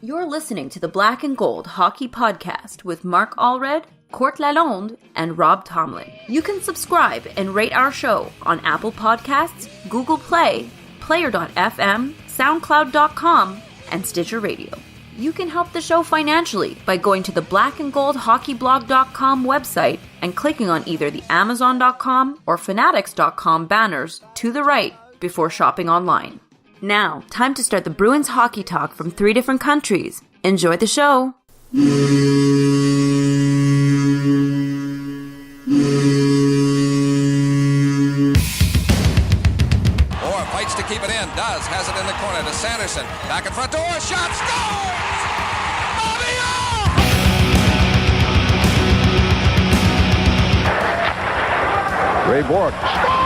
You're listening to the Black and Gold Hockey Podcast with Mark Allred, Court Lalonde, and Rob Tomlin. You can subscribe and rate our show on Apple Podcasts, Google Play, Player.fm, SoundCloud.com, and Stitcher Radio. You can help the show financially by going to the blackandgoldhockeyblog.com website and clicking on either the Amazon.com or Fanatics.com banners to the right before shopping online. Now, time to start the Bruins hockey talk from 3 different countries. Enjoy the show. Orr fights to keep it in. Does. Has it in the corner to Sanderson. Back in front to Orr. Shot. Scores! Bobby Orr! Ray Bourque. Scores!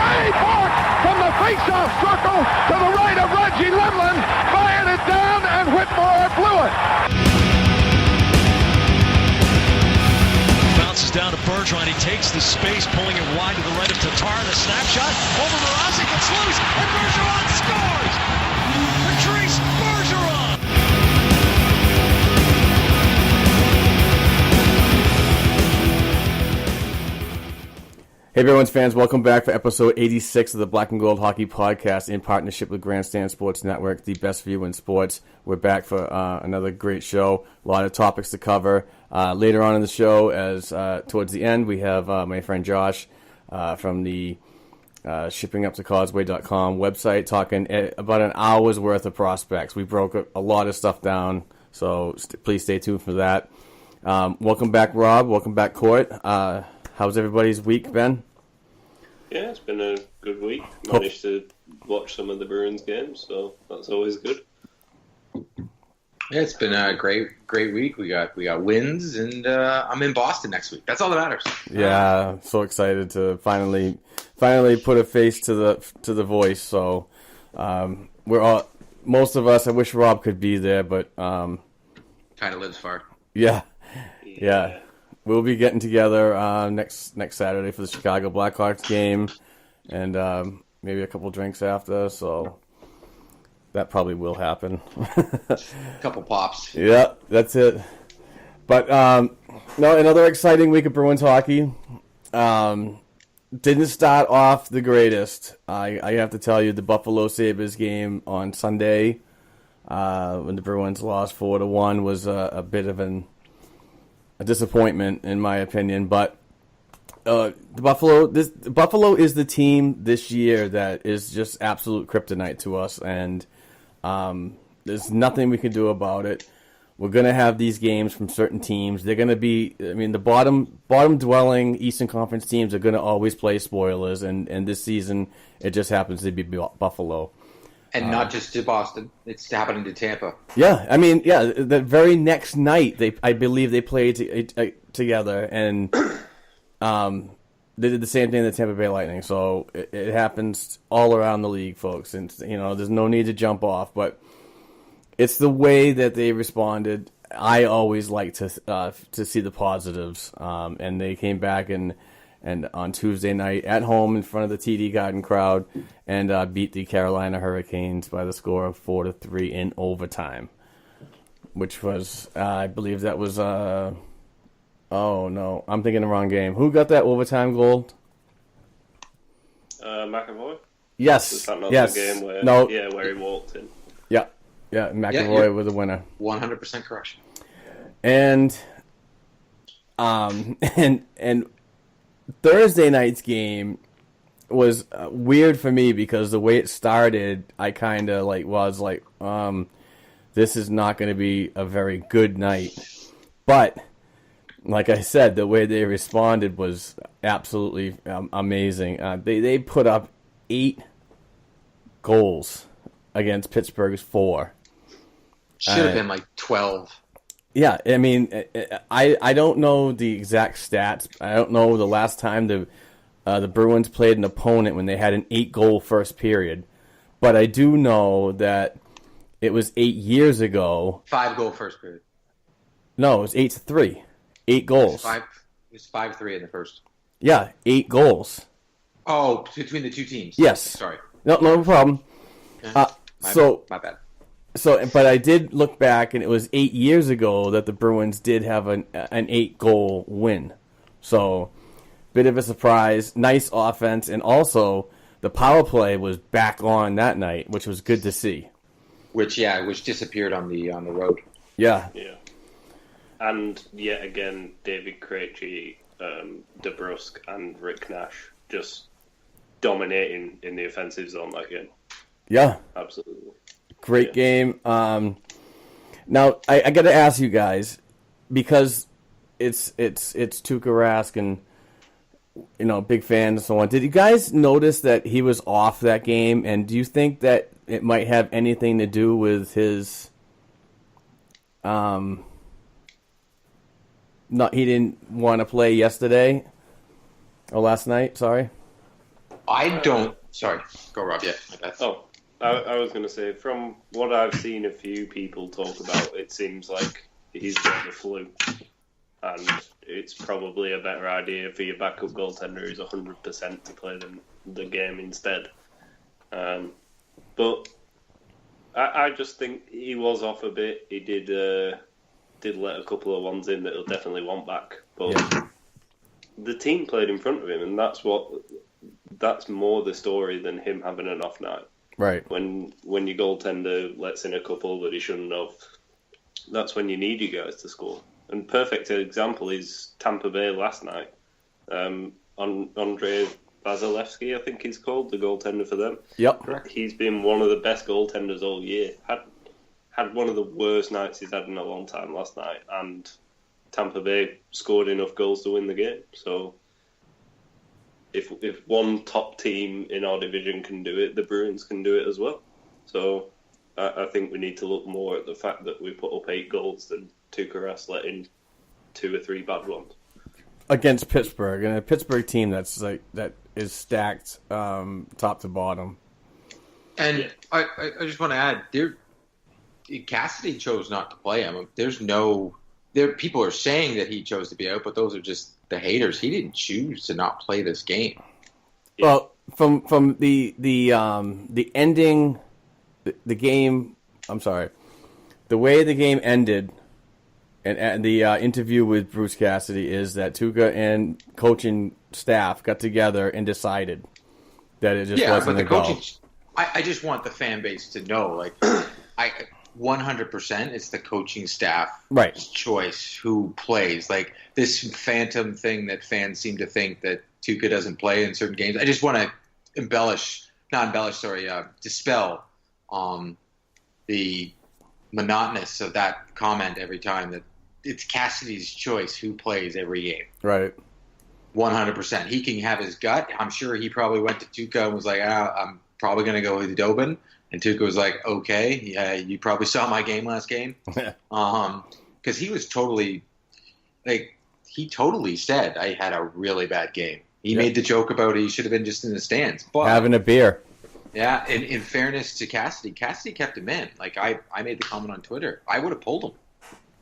Ray Bourque from the face-off circle to the right of Reggie Lemlin. Fired it down and Whitmore blew it. Bounces down to Bergeron. He takes the space, pulling it wide to the right of Tatar. The snapshot over Mrazek. It's loose, and Bergeron scores! Patrice Bergeron! Hey Bruins fans, welcome back for episode 86 of the Black and Gold Hockey Podcast in partnership with Grandstand Sports Network, the best view in sports. We're back for another great show, a lot of topics to cover. Later on in the show, as towards the end, we have my friend Josh from the shippinguptocauseway.com website talking about an hour's worth of prospects. We broke a lot of stuff down, so please stay tuned for that. Welcome back, Rob. Welcome back, Court. How's everybody's week been? Yeah, it's been a good week. Managed to watch some of the Bruins games, so that's always good. Yeah, it's been a great week. We got wins, and I'm in Boston next week. That's all that matters. Yeah, so excited to finally put a face to the voice. So we're all, most of us. I wish Rob could be there, but Kind of lives far. Yeah. We'll be getting together next Saturday for the Chicago Blackhawks game, and maybe a couple drinks after. So that probably will happen. Couple pops. Yeah, that's it. But no, another exciting week of Bruins hockey. Didn't start off the greatest. I have to tell you, the Buffalo Sabres game on Sunday, when the Bruins lost 4-1, was a bit of a disappointment in my opinion, but Buffalo is the team this year that is just absolute kryptonite to us, and there's nothing we can do about it. We're going to have these games from certain teams. They're going to be, the bottom dwelling Eastern Conference teams are going to always play spoilers, and this season it just happens to be Buffalo. And not just to Boston. It's happening to Tampa. Yeah, the very next night, I believe they played together, and they did the same thing to the Tampa Bay Lightning. So it happens all around the league, folks. And there's no need to jump off, but it's the way that they responded. I always like to see the positives, and they came back and on Tuesday night at home in front of the TD Garden crowd and beat the Carolina Hurricanes by the score of 4-3 in overtime, which was, I believe that was, oh no, I'm thinking the wrong game. Who got that overtime goal? McAvoy? Yes. Was that not yes. the game where, no. where he walked in? Yeah, McAvoy was the winner. 100% correction. And Thursday night's game was weird for me because the way it started, I kind of was like, this is not going to be a very good night. But like I said, the way they responded was absolutely amazing. They put up 8 goals against Pittsburgh's 4. Should have been like 12. Yeah, I don't know the exact stats. I don't know the last time the Bruins played an opponent when they had an 8-goal first period. But I do know that it was 8 years ago. 5-goal first period. No, it was 8-3. 8 goals. It was 5-3 in the first. Yeah, 8 goals. Oh, between the two teams. Yes. Sorry. No problem. My bad. But I did look back, and it was 8 years ago that the Bruins did have an 8-goal win. So, bit of a surprise. Nice offense, and also the power play was back on that night, which was good to see. Which disappeared on the road. Yeah. Yeah. And yet again, David Krejci, DeBrusque, and Rick Nash just dominating in the offensive zone that game. Yeah. Absolutely. Great game. Now, I got to ask you guys, because it's Tuukka Rask and, big fan and so on. Did you guys notice that he was off that game? And do you think that it might have anything to do with his, he didn't want to play yesterday or last night? Sorry. Sorry. Go, Rob. Yeah. My bad. Oh, I was going to say, from what I've seen a few people talk about, it seems like he's got the flu. And it's probably a better idea for your backup goaltender who's 100% to play the game instead. But I just think he was off a bit. He did let a couple of ones in that he'll definitely want back. But the team played in front of him, and that's more the story than him having an off night. Right. When your goaltender lets in a couple that he shouldn't have, that's when you need you guys to score. And perfect example is Tampa Bay last night. Andrei Vasilevsky, I think he's called, the goaltender for them. Yep. He's been one of the best goaltenders all year. Had one of the worst nights he's had in a long time last night, and Tampa Bay scored enough goals to win the game. So if one top team in our division can do it, the Bruins can do it as well. So I think we need to look more at the fact that we put up 8 goals than Tuukka Rask let in 2 or 3 bad ones against Pittsburgh, and a Pittsburgh team that is stacked top to bottom. And I just want to add, Cassidy chose not to play him. People are saying that he chose to be out, but those are just the haters. He didn't choose to not play this game. Well, from the ending, the game. I'm sorry, the way the game ended, and the interview with Bruce Cassidy is that Tuukka and coaching staff got together and decided that it just wasn't a go. I just want the fan base to know, 100%, it's the coaching staff choice who plays. Like this phantom thing that fans seem to think that Tuukka doesn't play in certain games. I just want to dispel the monotonous of that comment every time, that it's Cassidy's choice who plays every game. Right. 100%. He can have his gut. I'm sure he probably went to Tuukka and was like, I'm probably going to go with Dobin. And Tuukka was like, okay, yeah, you probably saw my game last game. Because he was totally, he totally said I had a really bad game. He made the joke about he should have been just in the stands. But having a beer. Yeah, in fairness to Cassidy kept him in. I made the comment on Twitter. I would have pulled him.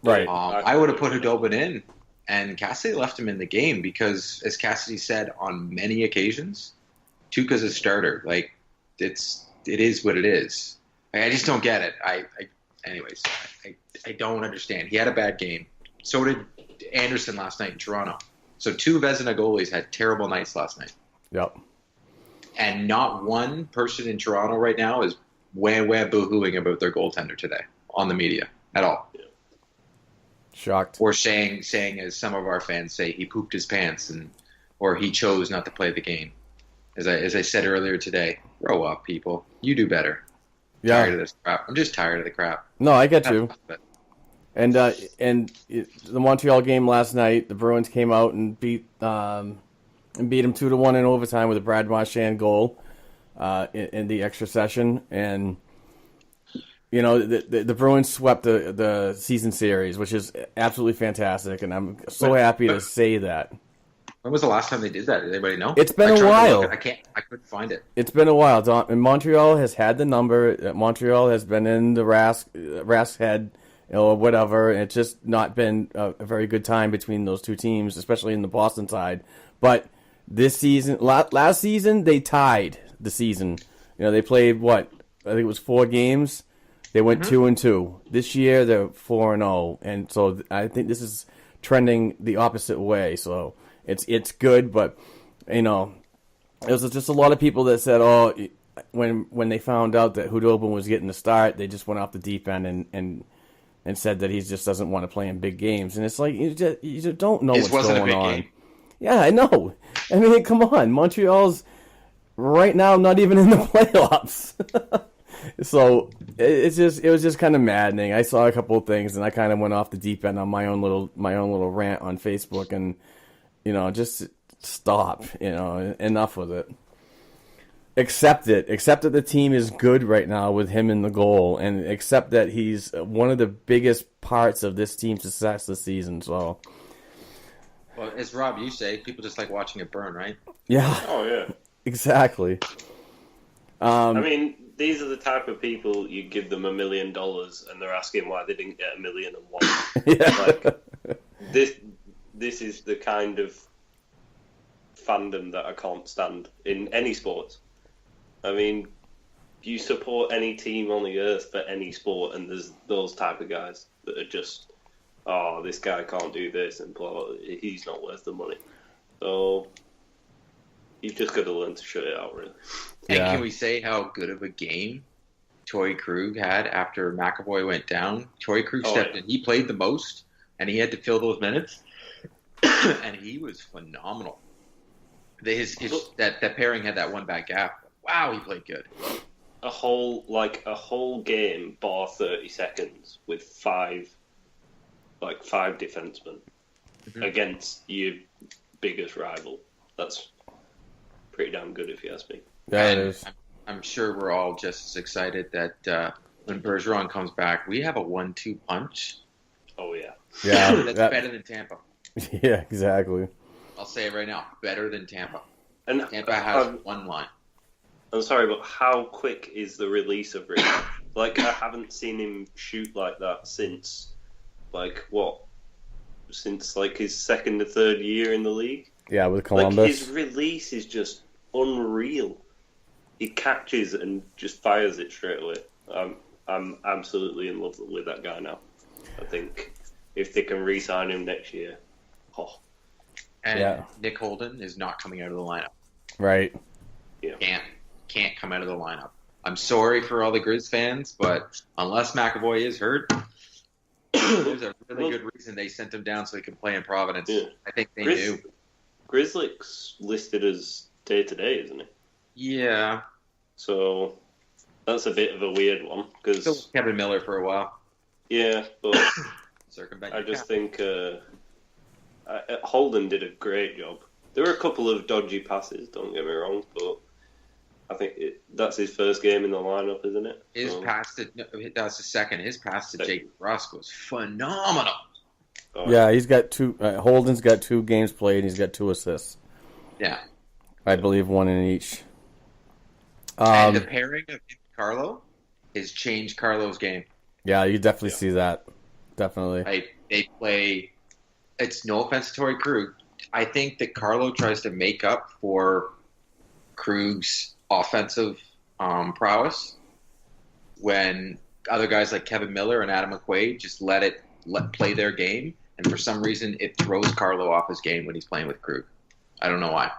Right. I would have put Hudobin in, and Cassidy left him in the game because, as Cassidy said on many occasions, Tuukka's a starter. It is what it is. I just don't get it. I don't understand. He had a bad game. So did Anderson last night in Toronto. So 2 Vezina goalies had terrible nights last night. Yep. And not one person in Toronto right now is boo-hooing about their goaltender today on the media at all. Shocked. Or saying, as some of our fans say, he pooped his pants or he chose not to play the game. As I said earlier today, grow up, people. You do better. Yeah. Tired of this crap. I'm just tired of the crap. No, I get you. And the Montreal game last night, the Bruins came out and beat them 2-1 in overtime with a Brad Marchand goal in the extra session. And the Bruins swept the season series, which is absolutely fantastic. And I'm so happy to say that. When was the last time they did that? Does anybody know? It's been a while. I couldn't find it. It's been a while. And Montreal has had the number. Montreal has been in the Rask head, or whatever. And it's just not been a very good time between those two teams, especially in the Boston side. But this season, last season, they tied the season. They played I think it was 4 games. They went 2-2. This year they're 4-0, and so I think this is trending the opposite way. So it's good, but there was just a lot of people that said, "Oh, when they found out that Hudobin was getting the start, they just went off the deep end and said that he just doesn't want to play in big games." And it's like you just don't know what's going on. Game. Yeah, I know. I mean, come on, Montreal's right now not even in the playoffs. So it was just kind of maddening. I saw a couple of things, and I kind of went off the deep end on my own little rant on Facebook, and just stop. Enough with it. Accept it. Accept that the team is good right now with him in the goal, and accept that he's one of the biggest parts of this team's success this season. So, well, as Rob, you say, people just like watching it burn, right? Yeah. Oh yeah. Exactly. I mean, these are the type of people you give them $1 million and they're asking why they didn't get $1 million and one. Yeah. Like this is the kind of fandom that I can't stand in any sport. I mean, you support any team on the earth for any sport, and there's those type of guys that are just, oh, this guy can't do this, and blah, he's not worth the money. So you've just got to learn to shut it out, really. And can we say how good of a game Torrey Krug had after McAvoy went down? Torrey Krug stepped in. He played the most, and he had to fill those minutes, and he was phenomenal. That pairing had that one back gap. Wow, he played good. A whole game, bar 30 seconds, with five defensemen against your biggest rival. That's pretty damn good, if you ask me. Yeah, it is. I'm sure we're all just as excited that when Bergeron comes back, we have a 1-2 punch. Oh yeah, yeah, that's better than Tampa. Yeah, exactly. I'll say it right now, better than Tampa. And Tampa has one line. I'm sorry, but how quick is the release of Rick? I haven't seen him shoot like that since his second or third year in the league. Yeah, with Columbus. His release is just unreal. He catches and just fires it straight away. I'm absolutely in love with that guy now. I think if they can re-sign him next year, And Nick Holden is not coming out of the lineup. Right. Yeah. Can't come out of the lineup. I'm sorry for all the Grizz fans, but unless McAvoy is hurt, there's a really good reason they sent him down so he could play in Providence. Yeah. I think they knew. Grizzlick's listed as day-to-day, isn't he? Yeah. So that's a bit of a weird one. Cause, Kevin Miller for a while. Yeah, but I just think Holden did a great job. There were a couple of dodgy passes, don't get me wrong, but I think that's his first game in the lineup, isn't it? That's his second. His pass to Jake Rusk was phenomenal. Oh, yeah, he's got two. Holden's got 2 games played. He's got 2 assists. Yeah, I believe 1 in each. And the pairing of Carlo has changed Carlo's game. Yeah, you definitely see that. Definitely. They play. It's no offense to Torrey Krug. I think that Carlo tries to make up for Krug's offensive prowess when other guys like Kevin Miller and Adam McQuaid just let play their game, and for some reason it throws Carlo off his game when he's playing with Krug. I don't know why.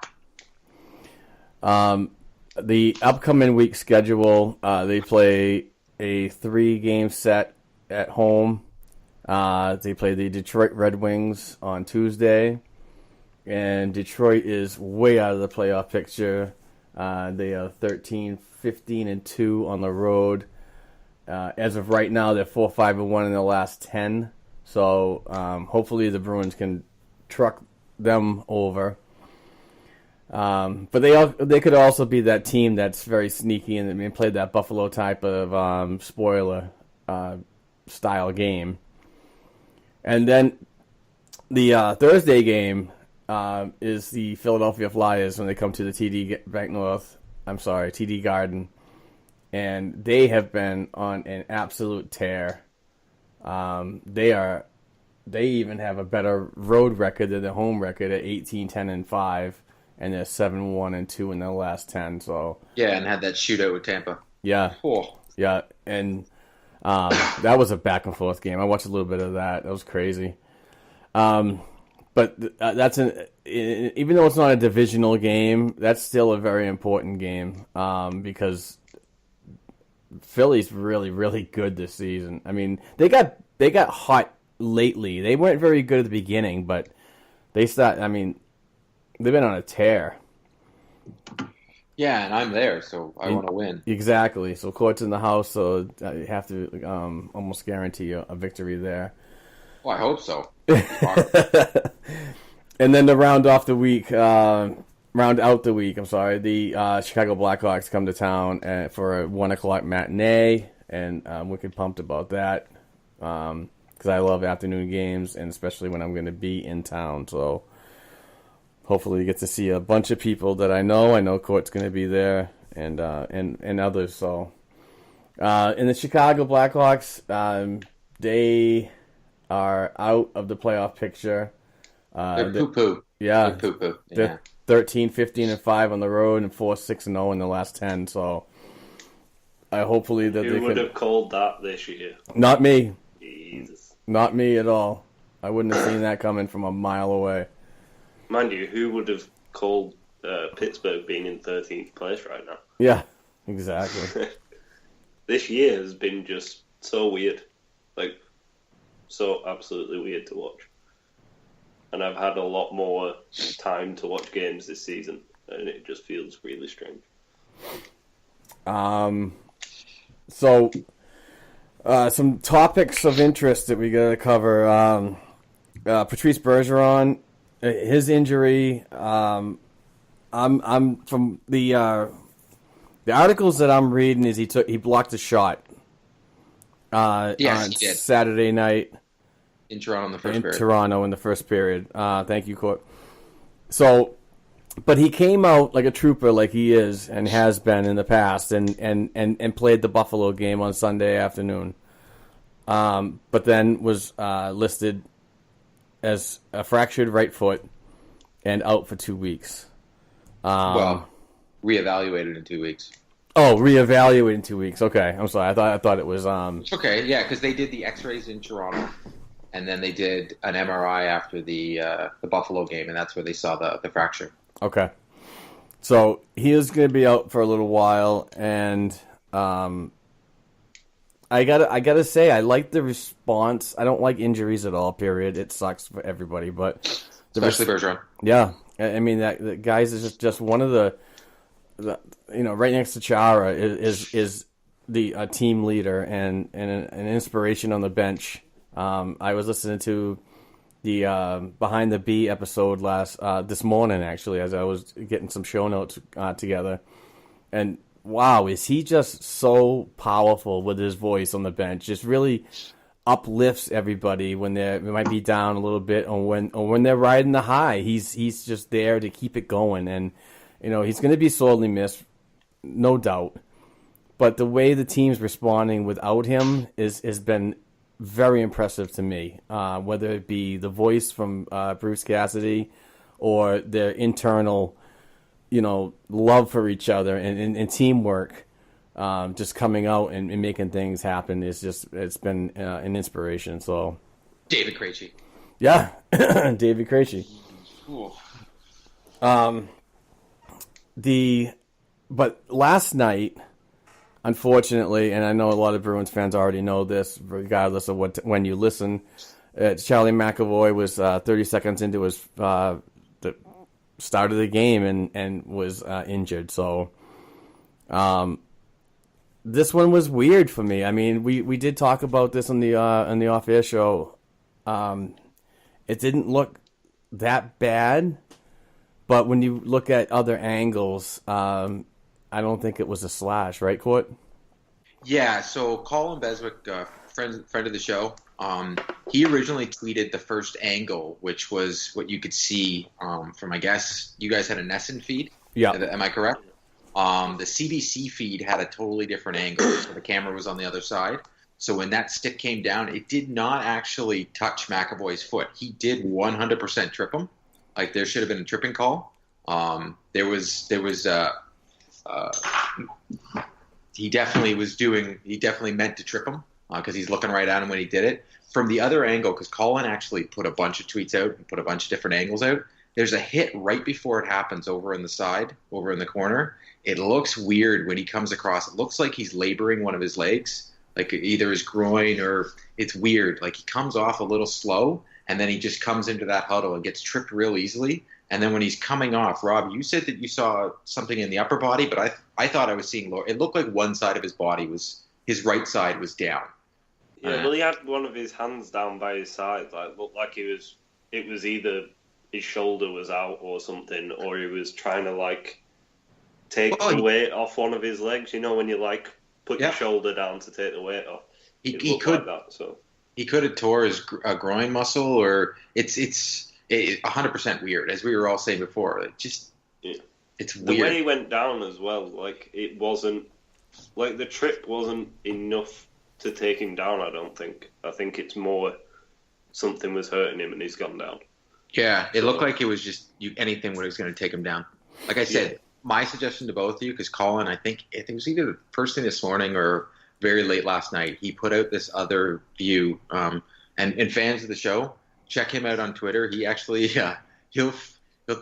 The upcoming week schedule, they play a 3-game set at home. They play the Detroit Red Wings on Tuesday, and Detroit is way out of the playoff picture. They are 13-15-2 on the road. As of right now, they're 4-5-1 in the last 10. So hopefully the Bruins can truck them over. But they could also be that team that's very sneaky and play that Buffalo type of spoiler style game. And then the Thursday game is the Philadelphia Flyers when they come to the TD Garden, and they have been on an absolute tear. They even have a better road record than the home record at 18-10-5. And they're 7-1-2 in their last 10. So yeah, and had that shootout with Tampa. Yeah, cool. Yeah, and That was a back and forth game. I watched a little bit of that. That was crazy. But that's even though it's not a divisional game, that's still a very important game because Philly's really, really good this season. I mean, they got hot lately. They weren't very good at the beginning, but they've been on a tear. Yeah, and I'm there, so I want to win. Exactly. So Court's in the house, so you have to almost guarantee a victory there. Well, I hope so. And then to round out the week, the Chicago Blackhawks come to town for a 1:00 matinee, and I'm wicked pumped about that because I love afternoon games, and especially when I'm going to be in town. So hopefully you get to see a bunch of people that I know. I know Court's going to be there, and others. So in the Chicago Blackhawks, they are out of the playoff picture. They're poo-poo. Yeah. They're poo-poo. Yeah. They're 13, 15-5 on the road and 4-6-0 in the last 10. So hopefully that Who would have called that this year? Not me. Jesus. Not me at all. I wouldn't have seen that coming from a mile away. Mind you, who would have called Pittsburgh being in 13th place right now? Yeah, exactly. This year has been just so weird. Like, so absolutely weird to watch. And I've had a lot more time to watch games this season, and it just feels really strange. So, some topics of interest that we got to cover. Patrice Bergeron, his injury. I'm from the articles that I'm reading is he blocked a shot. Yes, on he did. Saturday night. In Toronto in the first period. Toronto in the first period. Thank you, Court. So, but he came out like a trooper, like he is and has been in the past, and played the Buffalo game on Sunday afternoon. But then was listed as a fractured right foot and out for 2 weeks. Reevaluated in 2 weeks. Oh, reevaluated in 2 weeks. Okay, I'm sorry. I thought it was. It's okay, yeah, because they did the X-rays in Toronto. And then they did an MRI after the Buffalo game, and that's where they saw the fracture. Okay. So he is going to be out for a little while, and I gotta say I like the response. I don't like injuries at all. Period. It sucks for everybody, but especially Bergeron. Yeah, I mean the guys is just one of the right next to Chara is the team leader and an inspiration on the bench. I was listening to the Behind the B episode this morning, actually, as I was getting some show notes together. And wow, is he just so powerful with his voice on the bench? Just really uplifts everybody when they might be down a little bit, or when they're riding the high. He's just there to keep it going, and he's going to be sorely missed, no doubt. But the way the team's responding without him has been very impressive to me, whether it be the voice from Bruce Cassidy or their internal, love for each other and teamwork, just coming out and making things happen. It's been an inspiration. So, David Krejci. Yeah, David Krejci. Cool. But last night, unfortunately, and I know a lot of Bruins fans already know this, regardless of when you listen, Charlie McAvoy was 30 seconds into his the start of the game and was injured. So this one was weird for me. I mean, we did talk about this on the off-air show. It didn't look that bad, but when you look at other angles, I don't think it was a slash, right, Court? Yeah, so Colin Beswick, friend of the show, he originally tweeted the first angle, which was what you could see from, I guess, you guys had a Nesson feed? Yeah. Am I correct? The CBC feed had a totally different angle, so the camera was on the other side. So when that stick came down, it did not actually touch McAvoy's foot. He did 100% trip him. Like, there should have been a tripping call. There was he definitely meant to trip him. because he's looking right at him when he did it. From the other angle, because Colin actually put a bunch of tweets out and put a bunch of different angles out, there's a hit right before it happens over in the side, over in the corner. It looks weird when he comes across. It looks like he's laboring one of his legs, like either his groin or it's weird. Like he comes off a little slow, and then he just comes into that huddle and gets tripped real easily. And then when he's coming off, Rob, you said that you saw something in the upper body, but I thought I was seeing lower. It looked like one side of his body his right side was down. Yeah, well, he had one of his hands down by his side. Like looked like it was either his shoulder was out or something, or he was trying to like take the weight off one of his legs. You know, when you like put your shoulder down to take the weight off. He could like that. So he could have tore his groin muscle, or it's 100% weird, as we were all saying before. It's weird. The way he went down as well, like it wasn't like the trip wasn't enough to take him down. I don't think. I think it's more something was hurting him and he's gone down. Yeah, it looked like it was just anything was going to take him down. Like I said, my suggestion to both of you, because Colin, I think it was either the first thing this morning or very late last night, he put out this other view. And fans of the show, check him out on Twitter. He actually he'll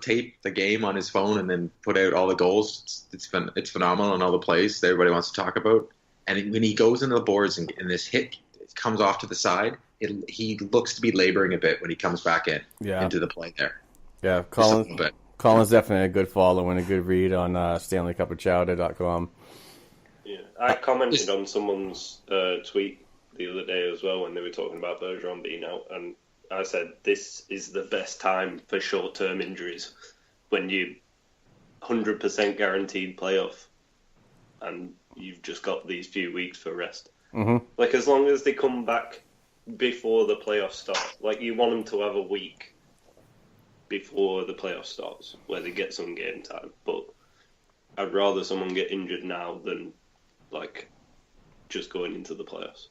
tape the game on his phone and then put out all the goals. It's phenomenal and all the plays that everybody wants to talk about. And when he goes into the boards and this hit comes off to the side, he looks to be laboring a bit when he comes back into the play there. Yeah, Colin's definitely a good follow and a good read on StanleyCupOfChowder.com. Yeah, I commented on someone's tweet the other day as well when they were talking about Bergeron being out, and I said this is the best time for short-term injuries when you 100% guaranteed playoff and you've just got these few weeks for rest. Mm-hmm. Like, as long as they come back before the playoffs start, like, you want them to have a week before the playoff starts where they get some game time. But I'd rather someone get injured now than, like, just going into the playoffs.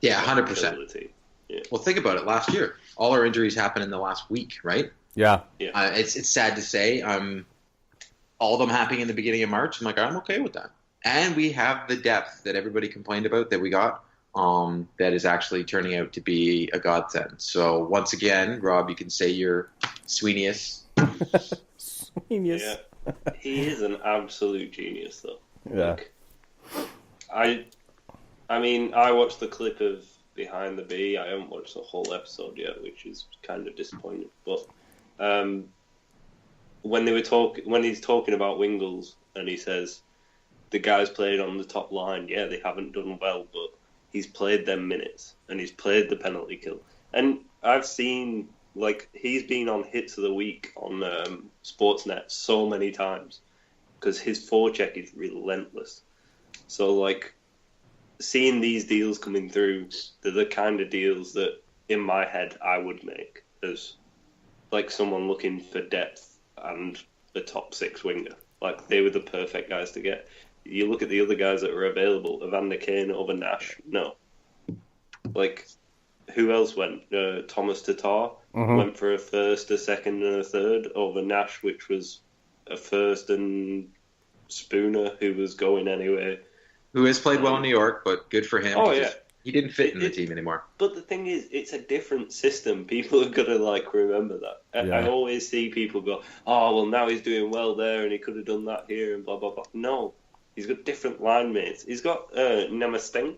Yeah, 100%. Yeah. Well, think about it. Last year, all our injuries happened in the last week, right? Yeah. It's sad to say. All of them happening in the beginning of March. I'm like, I'm okay with that. And we have the depth that everybody complained about that we got that is actually turning out to be a godsend. So once again, Rob, you can say you're Sweeneyus. Sweeneyus. Yeah. He is an absolute genius, though. Yeah. Like, I mean, I watched the clip of Behind the Bee. I haven't watched the whole episode yet, which is kind of disappointing. But when he's talking about Wingles and he says the guys played on the top line, yeah, they haven't done well, but he's played them minutes and he's played the penalty kill. And I've seen, like, he's been on Hits of the Week on Sportsnet so many times because his forecheck is relentless. So, like, seeing these deals coming through, they're the kind of deals that, in my head, I would make as, like, someone looking for depth and a top six winger. Like, they were the perfect guys to get. You look at the other guys that were available, Evander Kane over Nash, no. Like, who else went? Thomas Tatar went for a first, a second, and a third over Nash, which was a first, and Spooner, who was going anyway. Who has played well in New York, but good for him. Oh, yeah. He didn't fit in the team anymore. But the thing is, it's a different system. People are going to, like, remember that. Yeah. I always see people go, oh, well, now he's doing well there, and he could have done that here, and blah, blah, blah. No. He's got different line mates. He's got Nemestikov,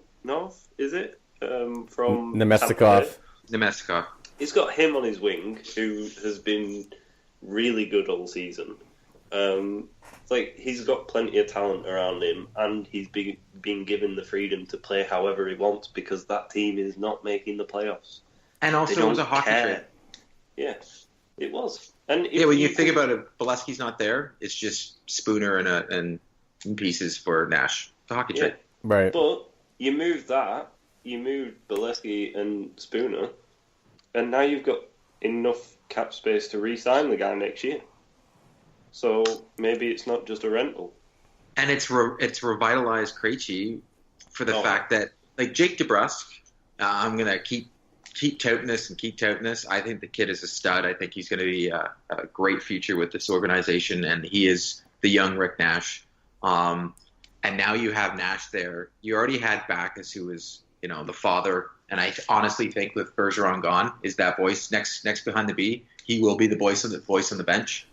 is it? From Nemestikov. He's got him on his wing, who has been really good all season. Like, he's got plenty of talent around him, and he's been given the freedom to play however he wants because that team is not making the playoffs. And also, it was a hockey trade. Yeah, it was. And when you think about it, Bolesky's not there. It's just Spooner and pieces for Nash. The hockey trade. Right. But you moved Bolesky and Spooner, and now you've got enough cap space to re-sign the guy next year. So maybe it's not just a rental. And it's revitalized Krejci for the fact that, like, Jake DeBrusk, I'm going to keep touting this. I think the kid is a stud. I think he's going to be a great future with this organization, and he is the young Rick Nash. And now you have Nash there. You already had Backus, who was the father. And I honestly think with Bergeron gone, is that voice next behind the B. He will be the voice on the bench.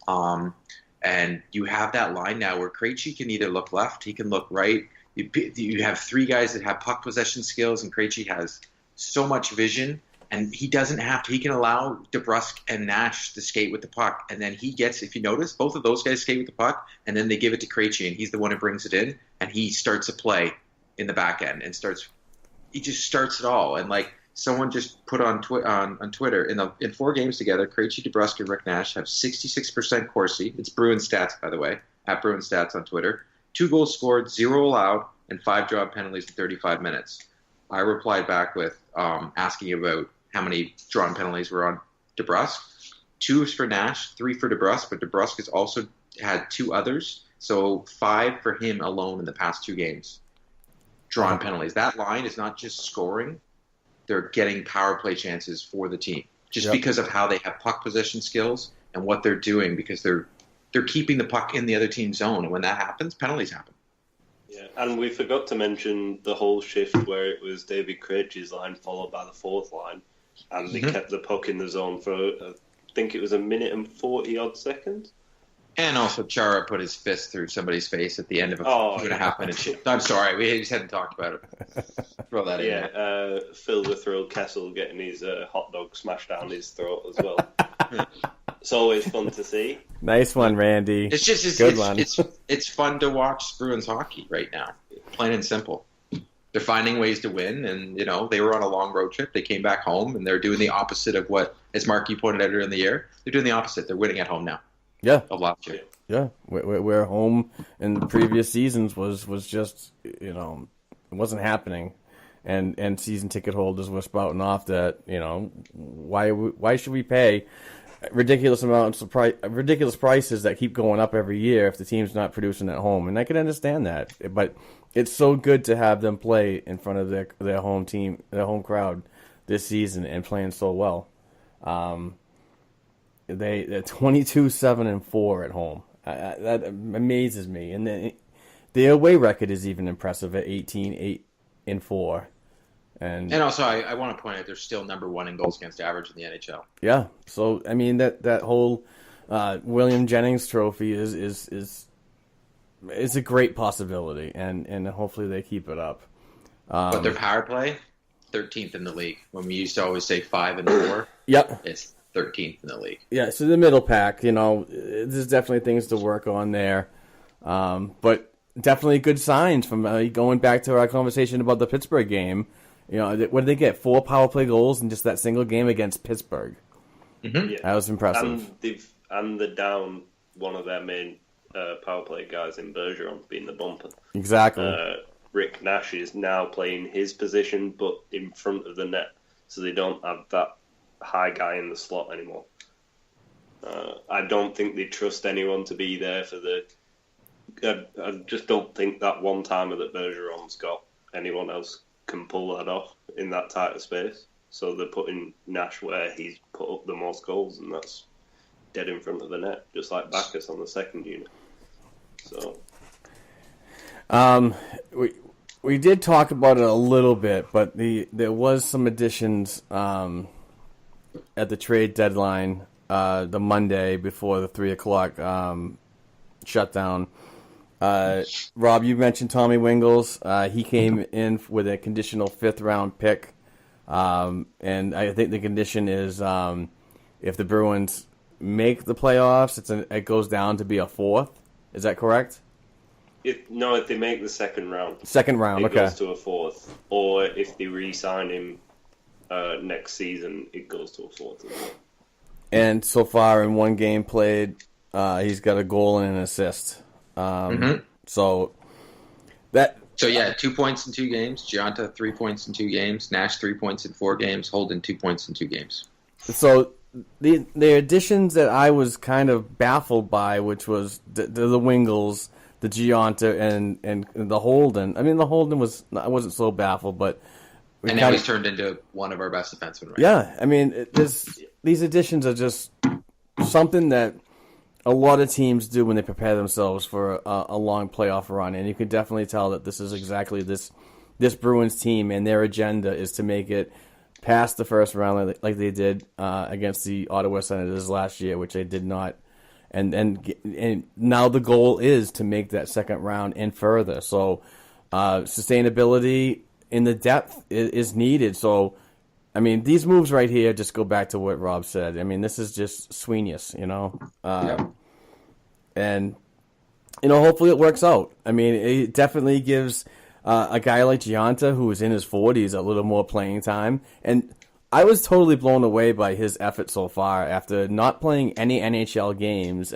And you have that line now where Krejci can either look left, he can look right. You have three guys that have puck possession skills, and Krejci has so much vision. And he doesn't have to. He can allow DeBrusk and Nash to skate with the puck. And then he gets, if you notice, both of those guys skate with the puck, and then they give it to Krejci, and he's the one who brings it in, and he starts a play in the back end and he just starts it all. And like someone just put on Twitter, in 4 games together, Krejci, DeBrusk, and Rick Nash have 66% Corsi. It's Bruins stats, by the way, at Bruins stats on Twitter. 2 goals scored, 0 allowed, and 5 draw penalties in 35 minutes. I replied back with asking about how many drawn penalties were on DeBrusk. 2 is for Nash, 3 for DeBrusk, but DeBrusk has also had 2 others, so 5 for him alone in the past 2 games. Drawn penalties. That line is not just scoring; they're getting power play chances for the team, just because of how they have puck possession skills and what they're doing, because they're keeping the puck in the other team's zone, and when that happens, penalties happen. Yeah, and we forgot to mention the whole shift where it was David Krejci's line followed by the 4th line, and they kept the puck in the zone for, I think it was 1 minute and 40-odd seconds. And also Chara put his fist through somebody's face at the end of a 2.5 minute shift. I'm sorry, we just hadn't talked about it. Throw that in there. Yeah, Phil the Thrill Kessel getting his hot dog smashed down his throat as well. It's always fun to see. Nice one, Randy. It's fun to watch Bruins hockey right now, plain and simple. They're finding ways to win, and they were on a long road trip. They came back home, and they're doing the opposite of what, as Mark, you pointed out earlier in the year, they're doing the opposite. They're winning at home now. Yeah, of last year. Yeah, where home in previous seasons was just it wasn't happening, and season ticket holders were spouting off that why should we pay ridiculous prices that keep going up every year if the team's not producing at home? And I can understand that, but it's so good to have them play in front of their home team, their home crowd this season, and playing so well. They're 22-7-4 at home. That amazes me. And then the away record is even impressive at 18-8-4. And also, I want to point out they're still number 1 in goals against average in the NHL. Yeah. So I mean that whole William Jennings trophy is a great possibility, and hopefully they keep it up. But their power play, 13th in the league. When we used to always say 5 and 4. Yep. It's 13th in the league. Yeah, so the middle pack, there's definitely things to work on there. But definitely good signs from going back to our conversation about the Pittsburgh game. What did they get? 4 power play goals in just that single game against Pittsburgh. Mm-hmm. Yeah. That was impressive. And they're down one of their main power play guys in Bergeron, being the bumper. Exactly. Rick Nash is now playing his position, but in front of the net, so they don't have that high guy in the slot anymore. I don't think they trust anyone to be there for I just don't think that one-timer that Bergeron's got, anyone else can pull that off in that tight of space. So they're putting Nash where he's put up the most goals, and that's dead in front of the net, just like Backus on the second unit. So, we did talk about it a little bit, but there was some additions at the trade deadline, the Monday before the 3:00 shutdown. Rob, you mentioned Tommy Wingles. He came in with a conditional 5th round pick, and I think the condition is if the Bruins make the playoffs, it goes down to be a 4th. Is that correct? If they make the second round, it okay, goes to a 4th. Or if they re-sign him next season, it goes to a 4th as well. And so far in 1 game played, he's got a goal and an assist. So 2 points in 2 games. Gianta 3 points in 2 games. Nash 3 points in 4 games. Holden 2 points in 2 games. So the additions that I was kind of baffled by, which was the Wingles, the Gianta, and the Holden. I mean, the Holden I wasn't so baffled, but now he's turned into one of our best defensemen. Right now. I mean, these additions are just something that a lot of teams do when they prepare themselves for a long playoff run, and you can definitely tell that this is exactly this this Bruins team and their agenda is to make it past the first round like they did against the Ottawa Senators last year, which they did not. And now the goal is to make that second round and further. So sustainability in the depth is needed. So, I mean, these moves right here just go back to what Rob said. I mean, this is just Sweeney-ish, you know? And, you know, hopefully it works out. I mean, it definitely gives a guy like Gianta, who is in his 40s, a little more playing time. And I was totally blown away by his effort so far after not playing any NHL games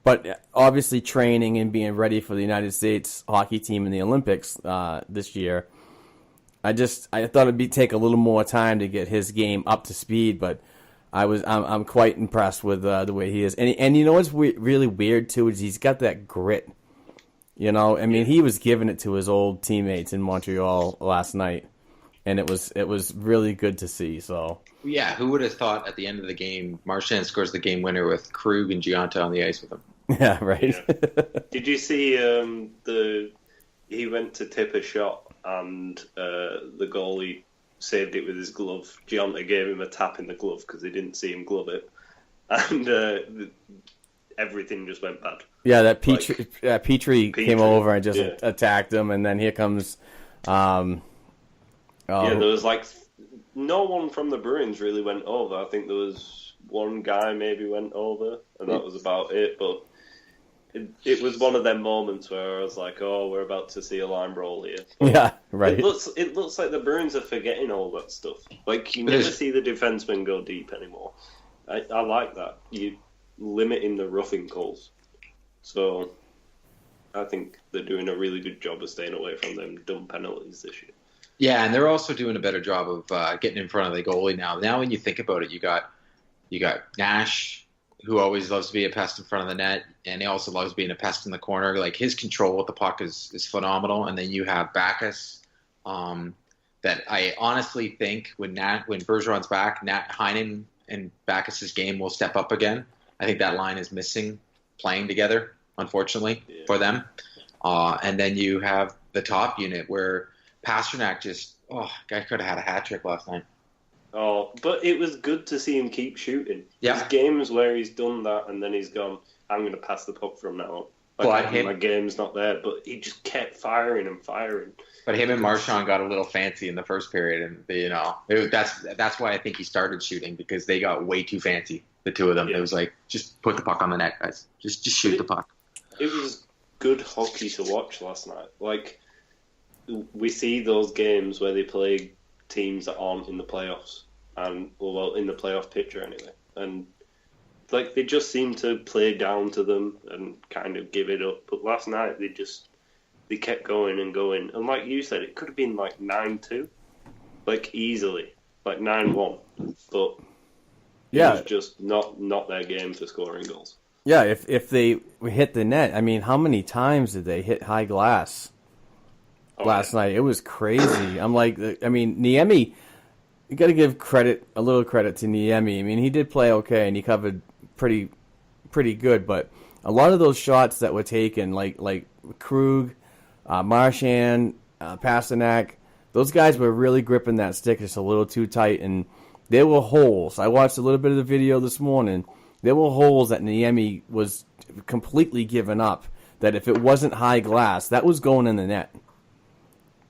but obviously training and being ready for the United States hockey team in the Olympics this year. I thought it'd take a little more time to get his game up to speed, but I'm quite impressed with the way he is. And you know what's really weird too is he's got that grit. You know, I mean, he was giving it to his old teammates in Montreal last night, and it was really good to see. So yeah, who would have thought at the end of the game, Marchand scores the game winner with Krug and Gianta on the ice with him? Yeah, right. Yeah. Did you see he went to tip a shot and the goalie saved it with his glove. Gianta gave him a tap in the glove because he didn't see him glove it, and everything just went bad. Yeah, that Petrie came over and just attacked him, and then here comes. There was no one from the Bruins really went over. I think there was one guy maybe went over, and that was about it. But it was one of them moments where I was like, "Oh, we're about to see a line brawl here." But yeah, right. It looks like the Bruins are forgetting all that stuff. Like you never see the defensemen go deep anymore. I like that. You limiting the roughing calls. So I think they're doing a really good job of staying away from them dumb penalties this year. Yeah, and they're also doing a better job of getting in front of the goalie now. Now, when you think about it, you got Nash, who always loves to be a pest in front of the net, and he also loves being a pest in the corner. Like his control with the puck is phenomenal. And then you have Backes, that I honestly think when Bergeron's back, Nat Heinen and Backes' game will step up again. I think that line is missing playing together, unfortunately, for them. And then you have the top unit where Pasternak guy could have had a hat trick last night. Oh, but it was good to see him keep shooting. Yeah. There's games where he's done that and then he's gone, I'm going to pass the puck from now on. My game's not there, but he just kept firing and firing. But him and Marchand got a little fancy in the first period, and that's why I think he started shooting, because they got way too fancy, the two of them. Yeah. It was like, just put the puck on the net, guys. Just shoot the puck. It was good hockey to watch last night. Like, we see those games where they play teams that aren't in the playoffs, in the playoff picture anyway. And like they just seem to play down to them and kind of give it up. But last night they kept going and going. And like you said, it could have been like 9-2, like easily, like 9-1. But it was just not their game for scoring goals. Yeah, if they hit the net, I mean, how many times did they hit high glass last night? It was crazy. I'm like, I mean, Niemi, you got to give a little credit to Niemi. I mean, he did play okay and he covered pretty good, but a lot of those shots that were taken, like Krug, Marchand, Pasternak, those guys were really gripping that stick just a little too tight, and there were holes. I watched a little bit of the video this morning. There were holes that Niemi was completely given up, that if it wasn't high glass, that was going in the net.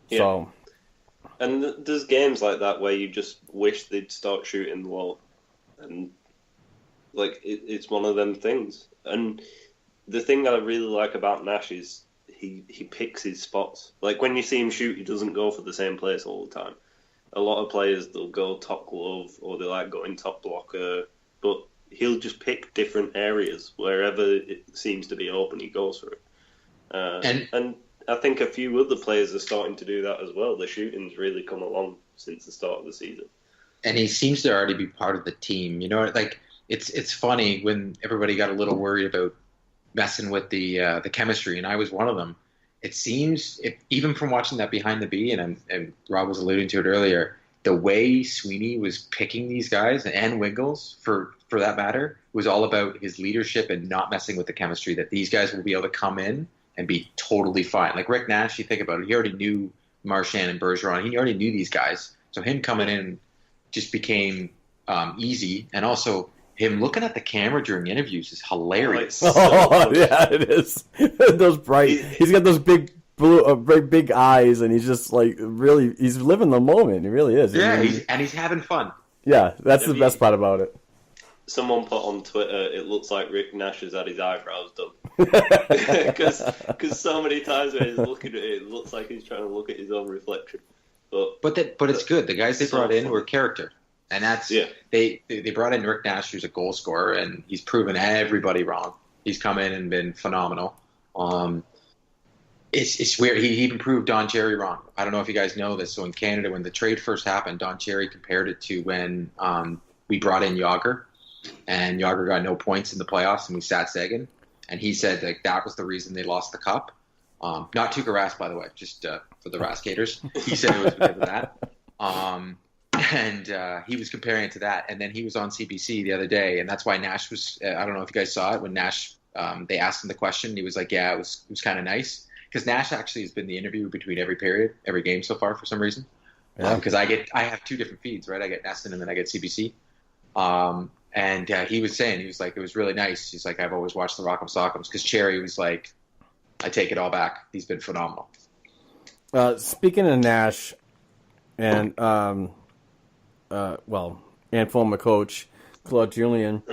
Yeah. So, and there's games like that where you just wish they'd start shooting low, and like it's one of them things. And the thing that I really like about Nash is he picks his spots. Like when you see him shoot, he doesn't go for the same place all the time. A lot of players, they'll go top glove or they like going top blocker, but he'll just pick different areas wherever it seems to be open. He goes for it, and I think a few other players are starting to do that as well. The shooting's really come along since the start of the season. And he seems to already be part of the team. You know, like it's funny when everybody got a little worried about messing with the chemistry, and I was one of them. It seems, even from watching that Behind the B, and Rob was alluding to it earlier, the way Sweeney was picking these guys, and Wiggles for that matter, was all about his leadership and not messing with the chemistry, that these guys will be able to come in and be totally fine. Like Rick Nash, you think about it, he already knew Marchand and Bergeron. He already knew these guys. So him coming in just became easy. And also him looking at the camera during interviews is hilarious. Yeah, it is. Those bright. He's got those big blue, big eyes, and he's just like really. He's living the moment. He really is. Yeah, he's having fun. Yeah, that's the best part about it. Someone put on Twitter, it looks like Rick Nash has had his eyebrows done. Because so many times when he's looking at it, it looks like he's trying to look at his own reflection. But it's good. The guys they brought in were character. And that's they brought in Rick Nash, who's a goal scorer, and he's proven everybody wrong. He's come in and been phenomenal. It's weird. He even proved Don Cherry wrong. I don't know if you guys know this. So in Canada, when the trade first happened, Don Cherry compared it to when we brought in Yager, and Yager got no points in the playoffs, and we sat Seguin. And he said that was the reason they lost the cup. Not Tuukka Rask, by the way, just for the Raskaters. He said it was because of that. And he was comparing it to that. And then he was on CBC the other day, and that's why Nash was I don't know if you guys saw it, when Nash, they asked him the question, he was like, yeah, it was kind of nice. Because Nash actually has been the interview between every period, every game so far for some reason. Because I have two different feeds, right? I get Neston and then I get CBC. And he was saying, he was like, it was really nice. He's like, I've always watched the Rock'em Sock'ems. Because Cherry was like, I take it all back. He's been phenomenal. Speaking of Nash, and and former coach Claude Julien,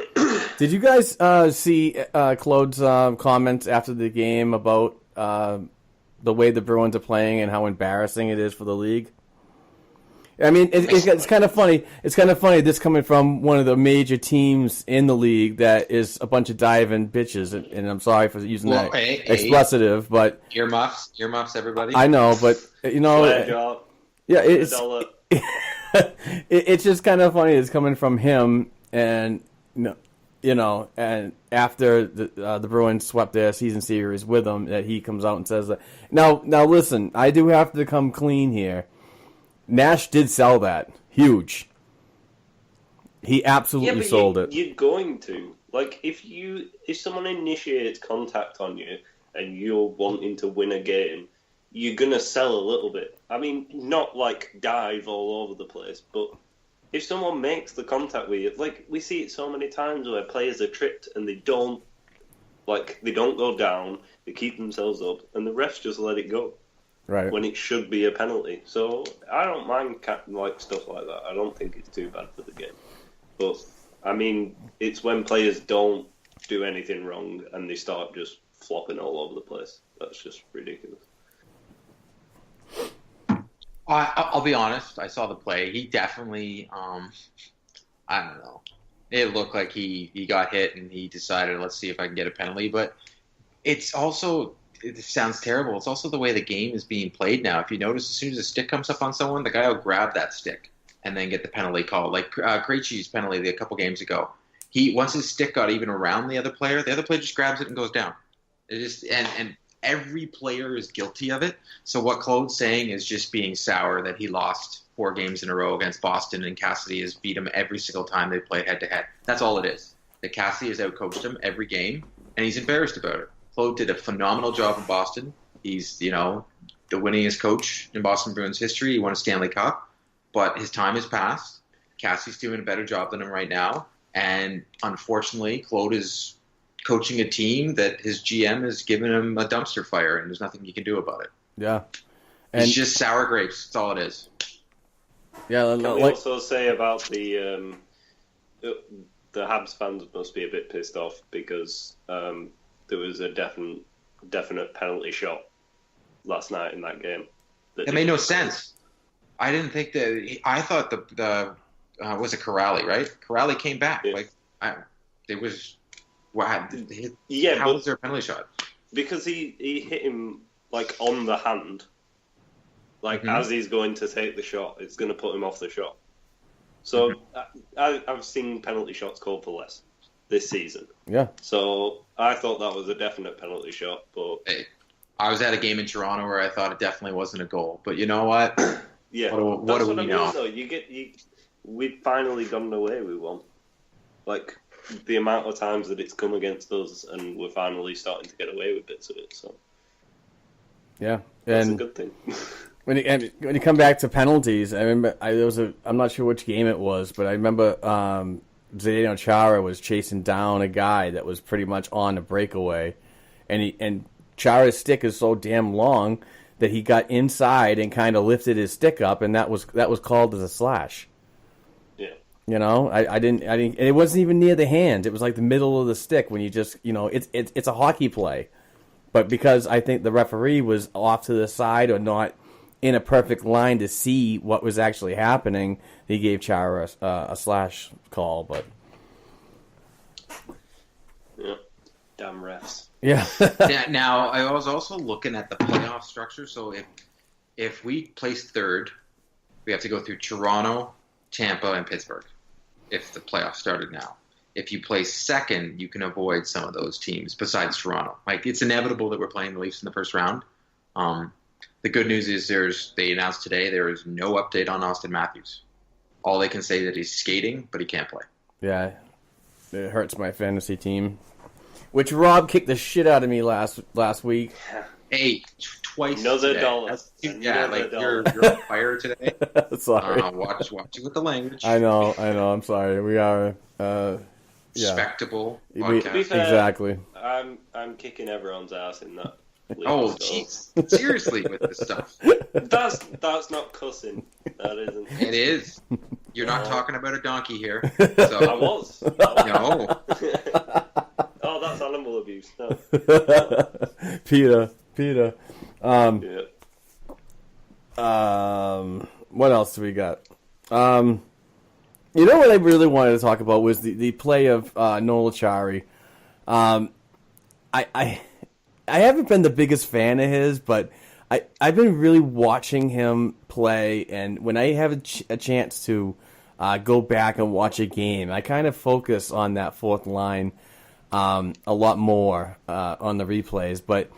did you guys see Claude's comments after the game about the way the Bruins are playing and how embarrassing it is for the league? I mean, it's kind of funny. It's kind of funny this coming from one of the major teams in the league that is a bunch of diving bitches. And I'm sorry for using that expletive, but earmuffs, everybody. I know, but it's just kind of funny. It's coming from him, and and after the Bruins swept their season series with him, that he comes out and says that. Now listen, I do have to come clean here. Nash did sell that. Huge. He absolutely sold it. You're going to. Like, if someone initiates contact on you and you're wanting to win a game, you're going to sell a little bit. I mean, not like dive all over the place, but if someone makes the contact with you, like, we see it so many times where players are tripped and they don't go down, they keep themselves up, and the refs just let it go. Right. When it should be a penalty. So I don't mind stuff like that. I don't think it's too bad for the game. But, I mean, it's when players don't do anything wrong and they start just flopping all over the place. That's just ridiculous. I'll be honest. I saw the play. He definitely, I don't know. It looked like he got hit and he decided, let's see if I can get a penalty. But it's also... It sounds terrible. It's also the way the game is being played now. If you notice, as soon as a stick comes up on someone, the guy will grab that stick and then get the penalty call. Like Krejci's penalty a couple games ago. Once his stick got even around the other player just grabs it and goes down. And every player is guilty of it. So what Claude's saying is just being sour that he lost 4 games in a row against Boston, and Cassidy has beat him every single time they played head-to-head. That's all it is. That Cassidy has outcoached him every game, and he's embarrassed about it. Claude did a phenomenal job in Boston. He's, the winningest coach in Boston Bruins history. He won a Stanley Cup, but his time has passed. Cassie's doing a better job than him right now, and unfortunately, Claude is coaching a team that his GM has given him a dumpster fire, and there's nothing you can do about it. Yeah, and it's just sour grapes. That's all it is. Yeah. Can we also say about the Habs fans must be a bit pissed off because. There was a definite penalty shot last night in that game. It made no sense. I didn't think that. I thought the was it Corrali, right? Corrali came back. Yeah. It was. How was there a penalty shot? Because he hit him on the hand. As he's going to take the shot, it's going to put him off the shot. So I've seen penalty shots called for less this season. Yeah. So I thought that was a definite penalty shot, but hey, I was at a game in Toronto where I thought it definitely wasn't a goal. But you know what? Yeah. What do we know? Though. We've finally gotten away with one. The amount of times that it's come against us, and we're finally starting to get away with bits of it. So yeah, that's a good thing. when you come back to penalties, I remember I'm not sure which game it was, but I remember Zdeno Chara was chasing down a guy that was pretty much on a breakaway, and Chara's stick is so damn long that he got inside and kind of lifted his stick up, and that was called as a slash. Yeah. You know, I didn't, and it wasn't even near the hand. It was like the middle of the stick when you just, it's a hockey play. But because I think the referee was off to the side or not in a perfect line to see what was actually happening, he gave Chara a slash call. But yeah, damn refs. Yeah. Now, I was also looking at the playoff structure. So if we place third, we have to go through Toronto, Tampa, and Pittsburgh if the playoffs started now. If you place second, you can avoid some of those teams besides Toronto. Like, it's inevitable that we're playing the Leafs in the first round. The good news is they announced today there is no update on Auston Matthews. All they can say that he's skating, but he can't play. Yeah, it hurts my fantasy team. Which Rob kicked the shit out of me last week. Hey, twice Another today. dollar. Yeah, like you're on fire today. Sorry. Watch it with the language. I know. I'm sorry. We are. Respectable We, podcast. To be fair, exactly. I'm kicking everyone's ass in that. Oh, jeez. Seriously with this stuff. That's not cussing. That isn't. It is. You're not talking about a donkey here. I So was. no. Oh, that's animal abuse. No. Peter. Yeah. What else do we got? You know what I really wanted to talk about was the play of Noel Acciari. I haven't been the biggest fan of his, but I've been really watching him play, and when I have a chance to go back and watch a game, I kind of focus on that fourth line a lot more on the replays. But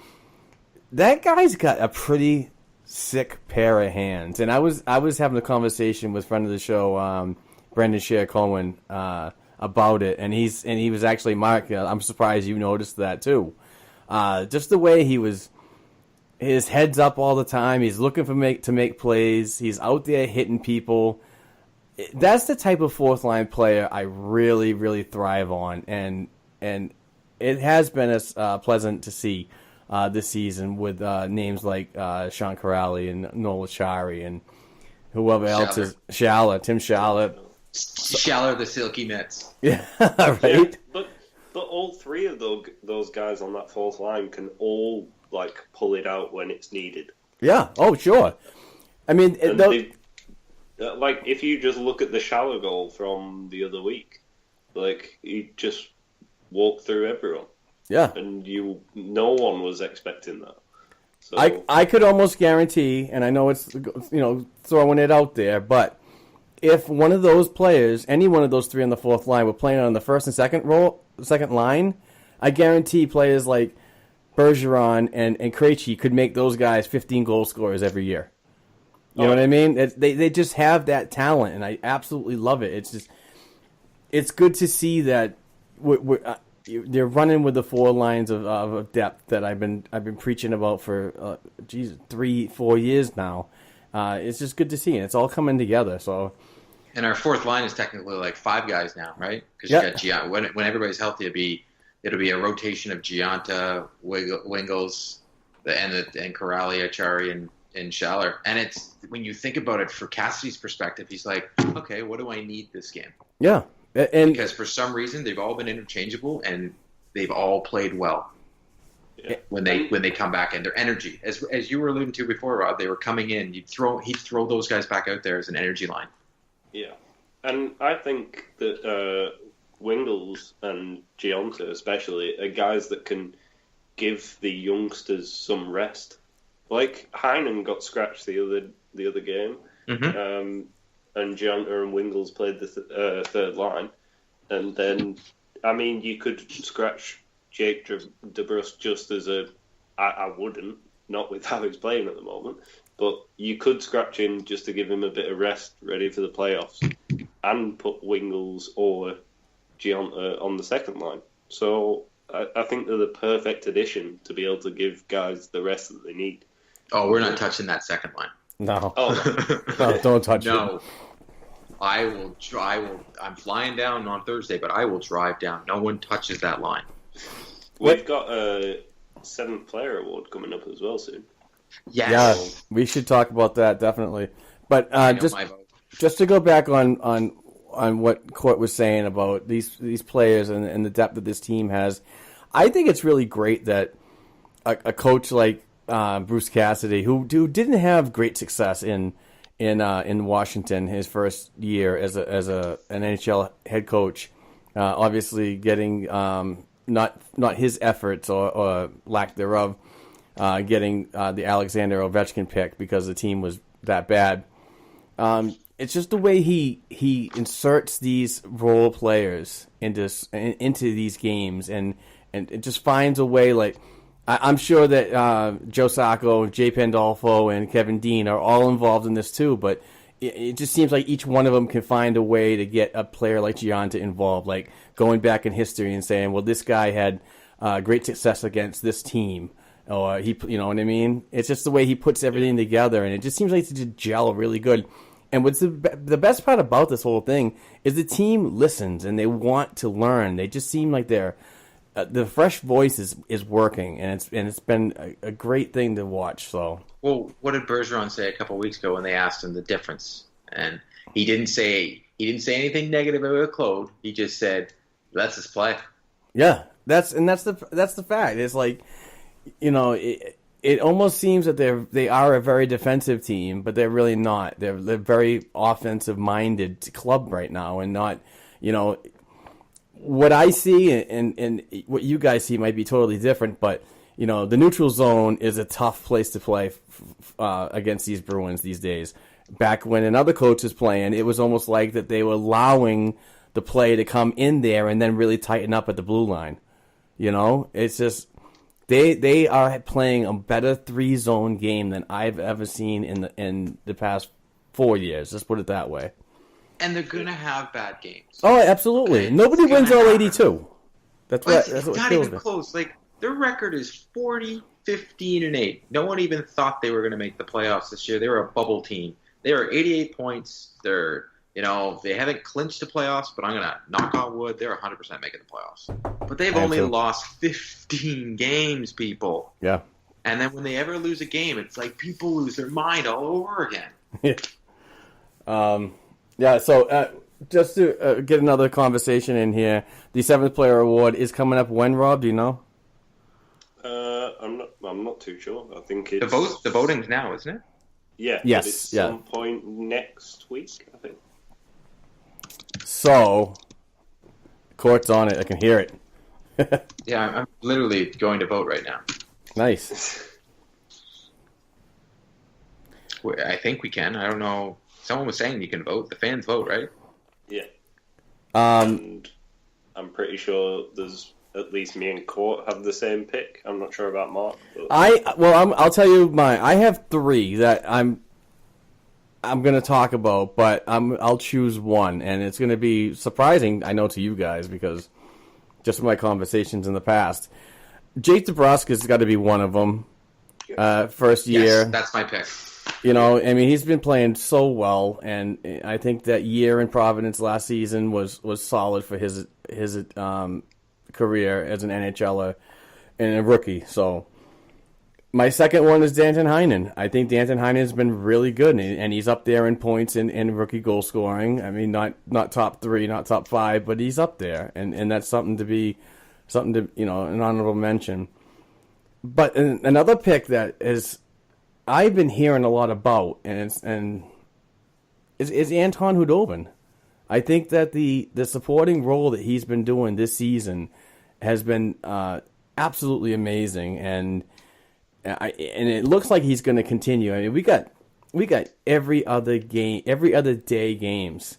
that guy's got a pretty sick pair of hands, and I was having a conversation with friend of the show, Brendan Sher Cohen, about it, and he was actually, Mark, I'm surprised you noticed that too. Just the way his head's up all the time. He's looking to make plays. He's out there hitting people. That's the type of fourth line player I really, really thrive on, and it has been pleasant to see this season with names like Sean Corrali and Noel Acciari and whoever else is Tim Schaller. Schaller the Silky Nets. Yeah, right. Yeah, but all three of those guys on that fourth line can all pull it out when it's needed. Yeah. Oh, sure. I mean, if you just look at the Schaller goal from the other week, he just walked through everyone. Yeah. And no one was expecting that. So, I could almost guarantee, and I know it's throwing it out there, but if one of those players, any one of those three on the fourth line, were playing on the first and second line, I guarantee players like Bergeron and Krejci could make those guys 15 goal scorers every year. You know what I mean? They just have that talent, and I absolutely love it. It's good to see that they're running with the four lines of depth that I've been preaching about for 3-4 years now. It's just good to see, and it's all coming together. So, and our fourth line is technically five guys now, right? Because you got Gianta. When everybody's healthy, it'll be a rotation of Gianta, Wingels, and Corrali, Acciari, and Schaller. And it's, when you think about it, for Cassidy's perspective, he's like, okay, what do I need this game? Yeah, and because for some reason they've all been interchangeable and they've all played well. Yeah. When they come back, and their energy, as you were alluding to before, Rob, they were coming in. He'd throw those guys back out there as an energy line. Yeah, and I think that Wingels and Gianta especially are guys that can give the youngsters some rest. Like Heinen got scratched the other game, and Gianta and Wingels played the third line, and then you could scratch Jake DeBrusk just as I wouldn't, not with how he's playing at the moment, but you could scratch him just to give him a bit of rest, ready for the playoffs, and put Wingels or Gianta on the second line. So I think they're the perfect addition to be able to give guys the rest that they need. Oh, we're not touching that second line. No. Oh, No, don't touch it. No. I will. I'm flying down on Thursday, but I will drive down. No one touches that line. we've got a 7th player award coming up as well soon. Yes. Yeah, we should talk about that definitely. But I know just my vote. just to go back on what Court was saying about these players and the depth that this team has, I think it's really great that a coach like Bruce Cassidy, who didn't have great success in Washington his first year as an NHL head coach, obviously getting not his efforts or lack thereof, getting the Alexander Ovechkin pick because the team was that bad. It's just the way he inserts these role players into these games and it just finds a way. Like I'm sure that Joe Sacco, Jay Pandolfo, and Kevin Dean are all involved in this too, but it just seems like each one of them can find a way to get a player like Gianta involved, like going back in history and saying, well, this guy had great success against this team. Or you know what I mean? It's just the way he puts everything together, and it just seems like it's just gel really good. And what's the best part about this whole thing is the team listens and they want to learn. They just seem like they're the fresh voice is working, and it's been a great thing to watch. So, Well, what did Bergeron say a couple of weeks ago when they asked him the difference? And he didn't say anything negative about Claude. He just said, "Let's just play." yeah, that's the fact. It's like, you know, it almost seems that they are a very defensive team, but they're really not. They're very offensive minded club right now, and not, you know, what I see and what you guys see might be totally different. But you know, the neutral zone is a tough place to play against these Bruins these days. Back when another coach was playing, it was almost like that they were allowing the play to come in there and then really tighten up at the blue line. You know, it's just. They are playing a better 3-zone game than I've ever seen in the past 4 years. Let's put it that way. And they're gonna have bad games. Oh, absolutely. Okay. Nobody It's wins gonna all happen. 82. That's what It's not kills even me. close. Like their record is 40, 15, and 8. No one even thought they were going to make the playoffs this year. They were a bubble team. They were 88 points. They're they haven't clinched the playoffs, but I'm gonna knock on wood. They're 100% making the playoffs. But they've only lost 15 games, people. Yeah. And then when they ever lose a game, it's like people lose their mind all over again. Yeah. So just to get another conversation in here, the 7th player award is coming up when, Rob? Do you know? I'm not too sure. I think it's The voting's now, isn't it? Yeah. Yes, But it's yeah. some point next week, I think. So, Court's on it. I can hear it. Yeah, I'm literally going to vote right now. Nice. I think we can. I don't know. Someone was saying you can vote. The fans vote, right? Yeah. Um, And I'm pretty sure there's at least me and Court have the same pick. I'm not sure about Mark. But... I'll tell you mine. I have 3 that I'm going to talk about, but I'll choose one, and it's going to be surprising, I know, to you guys because just from my conversations in the past. Jake DeBrusk's got to be one of them. First year. Yes, that's my pick. You know, I mean, he's been playing so well, and I think that year in Providence last season was solid for his career as an NHLer and a rookie. So my second one is Danton Heinen. I think Danton Heinen's been really good, and he's up there in points and rookie goal scoring. I mean, not top 3, not top 5, but he's up there, and that's something to an honorable mention. But another pick that is I've been hearing a lot about, is Anton Hudobin. I think that the supporting role that he's been doing this season has been absolutely amazing, and it looks like he's going to continue. I mean, we got every other day games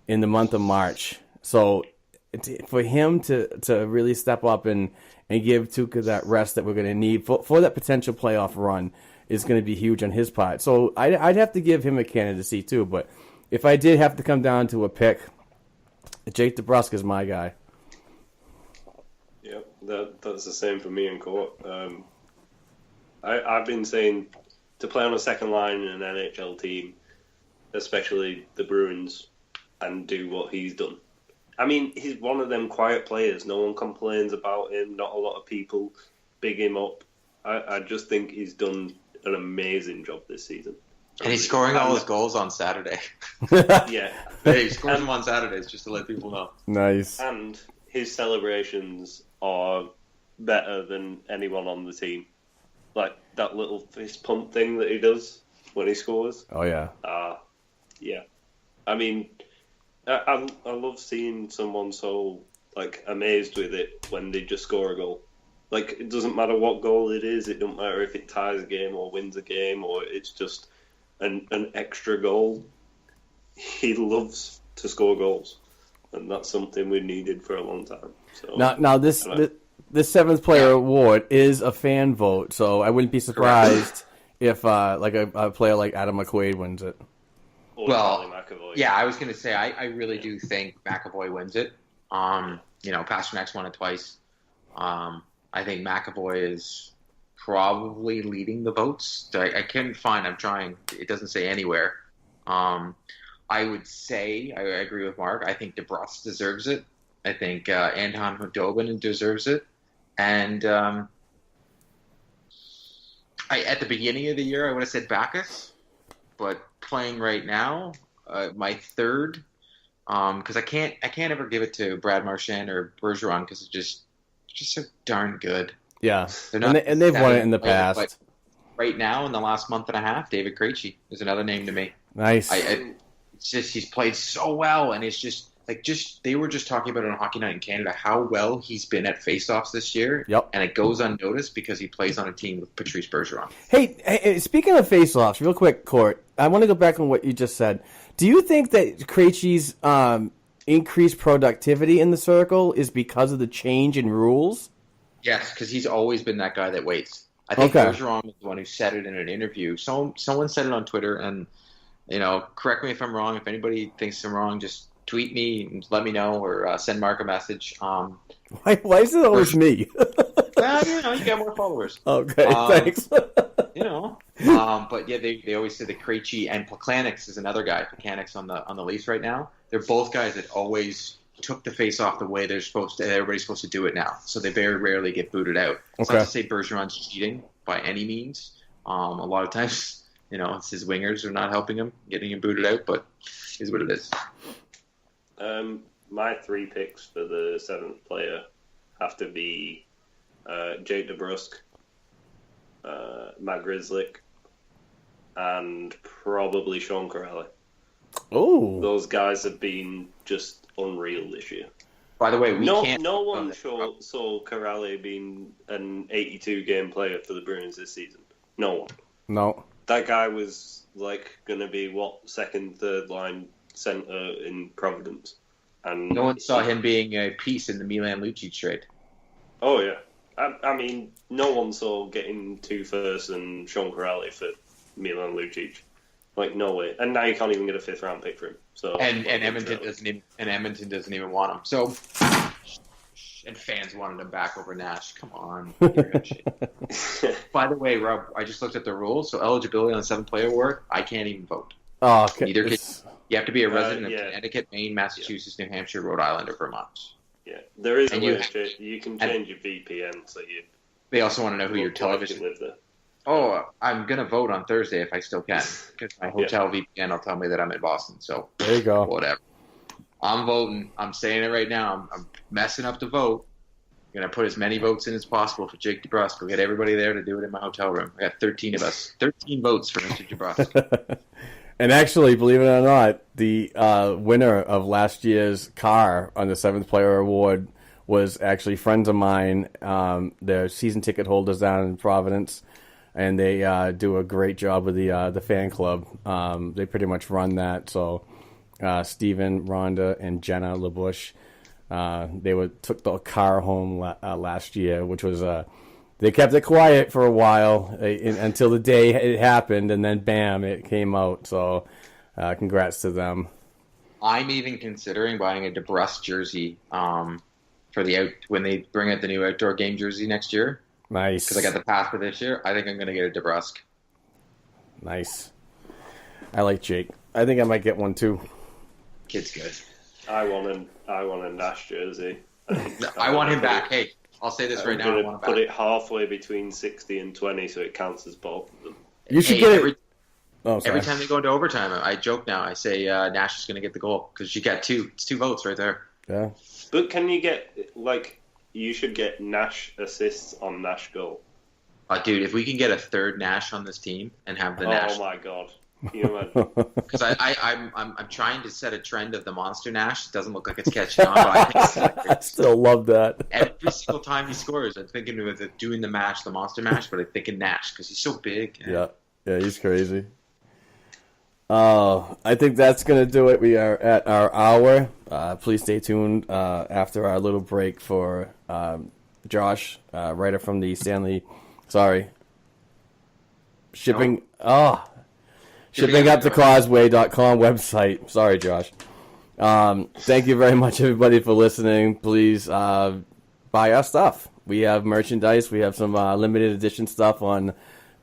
in the month of March, so for him to really step up and give Tuukka that rest that we're going to need for that potential playoff run is going to be huge on his part. So I'd have to give him a candidacy too. But if I did have to come down to a pick, Jake DeBrusk is my guy. Yeah, that's the same for me and Court. I've been saying to play on a second line in an NHL team, especially the Bruins, and do what he's done. I mean, he's one of them quiet players. No one complains about him. Not a lot of people big him up. I just think he's done an amazing job this season. And he's scoring all his goals on Saturday. Yeah. He scores them on Saturdays, just to let people know. Nice. And his celebrations are better than anyone on the team. Like that little fist pump thing that he does when he scores. Oh, yeah. Yeah. I mean, I love seeing someone so like amazed with it when they just score a goal. Like, it doesn't matter what goal it is. It doesn't matter if it ties a game or wins a game or it's just an extra goal. He loves to score goals, and that's something we needed for a long time. So Now this seventh player award is a fan vote, so I wouldn't be surprised if like a player like Adam McQuaid wins it. Well, McAvoy. yeah, I was going to say I really do think McAvoy wins it. Pasternak's won it twice. I think McAvoy is probably leading the votes. I couldn't find. I'm trying. It doesn't say anywhere. I would say I agree with Mark. I think DeBrus deserves it. I think Anton Khudobin deserves it. And at the beginning of the year, I would have said Backes, but playing right now, my third, because I can't ever give it to Brad Marchand or Bergeron because it's just so darn good. Yeah, and they've won it in the past. But right now, in the last month and a half, David Krejci is another name to me. Nice. It's just he's played so well, and it's just they were just talking about it on Hockey Night in Canada how well he's been at faceoffs this year. Yep. And it goes unnoticed because he plays on a team with Patrice Bergeron. Hey, speaking of faceoffs, real quick, Court, I want to go back on what you just said. Do you think that Krejci's increased productivity in the circle is because of the change in rules? Yes, because he's always been that guy that waits. I think Bergeron was the one who said it in an interview. Someone said it on Twitter, and correct me if I'm wrong. If anybody thinks I'm wrong, just tweet me and let me know, or send Mark a message. Why is it always me? Well, you got more followers. Okay, thanks. But yeah, they always say that Krejci and Plekanec is another guy. Plekanec's on the Leafs right now. They're both guys that always took the face off the way they're supposed to. Everybody's supposed to do it now, so they very rarely get booted out. It's not to say Bergeron's cheating by any means. A lot of times, it's his wingers are not helping him, getting him booted out, but it is what it is. My three picks for the seventh player have to be Jake DeBrusk, Matt Grzelcyk, and probably Sean Corelli. Oh, those guys have been just unreal this year. By the way, no one saw Corelli being an 82-game player for the Bruins this season. No one. No. That guy was going to be second, third line center in Providence. And no one saw him being a piece in the Milan Lucic trade. Oh yeah, I mean, no one saw getting 2 firsts and Sean Corelli for Milan Lucic. No way. And now you can't even get a 5th round pick for him. So and Edmonton doesn't even want him. So and fans wanted him back over Nash. Come on. By the way, Rob, I just looked at the rules. So eligibility on the 7th player award, I can't even vote. Oh, okay. You have to be a resident of Connecticut, Maine, Massachusetts, New Hampshire, Rhode Island, or Vermont. Yeah, there is a way you can change your VPN so you. They also want to know who your television live there. Oh, I'm gonna vote on Thursday if I still can, because my hotel VPN will tell me that I'm in Boston. So there you go. Whatever. I'm voting. I'm saying it right now. I'm messing up the vote. I'm gonna put as many votes in as possible for Jake DeBrusk. We'll get everybody there to do it in my hotel room. I got 13 of us. 13 votes for Mr. DeBrusk. And actually, believe it or not, the winner of last year's car on the 7th player award was actually friends of mine. They're season ticket holders down in Providence, and they do a great job with the fan club. They pretty much run that. So Steven, Rhonda, and Jenna LaBush, they took the car home last year, which was they kept it quiet for a while until the day it happened, and then bam, it came out. So congrats to them. I'm even considering buying a DeBrusk jersey for when they bring out the new outdoor game jersey next year. Nice. Because I got the pass for this year. I think I'm going to get a DeBrusk. Nice. I like Jake. I think I might get one too. Kid's good. I want a Nash jersey. I want him back. Hey, I'll say this right now. I want him put back. it halfway between 60 and 20 so it counts as both of them. You should get it. Every time they go into overtime, I joke now. I say Nash is going to get the goal because you got two. It's 2 votes right there. Yeah. But can you get, you should get Nash assists on Nash goal. Dude, if we can get a third Nash on this team and have the Nash. Oh my God. Can you imagine? Because I'm trying to set a trend of the monster Nash. It doesn't look like it's catching on, but I think it's I still love that. every single time he scores, I'm thinking of doing the match, the monster mash, but I'm thinking Nash because he's so big. Yeah, he's crazy. I think that's going to do it. We are at our hour. Please stay tuned after our little break for Josh, writer from the shippingupthecauseway.com website. Sorry, Josh. Thank you very much, everybody, for listening. Please buy our stuff. We have merchandise. We have some limited edition stuff on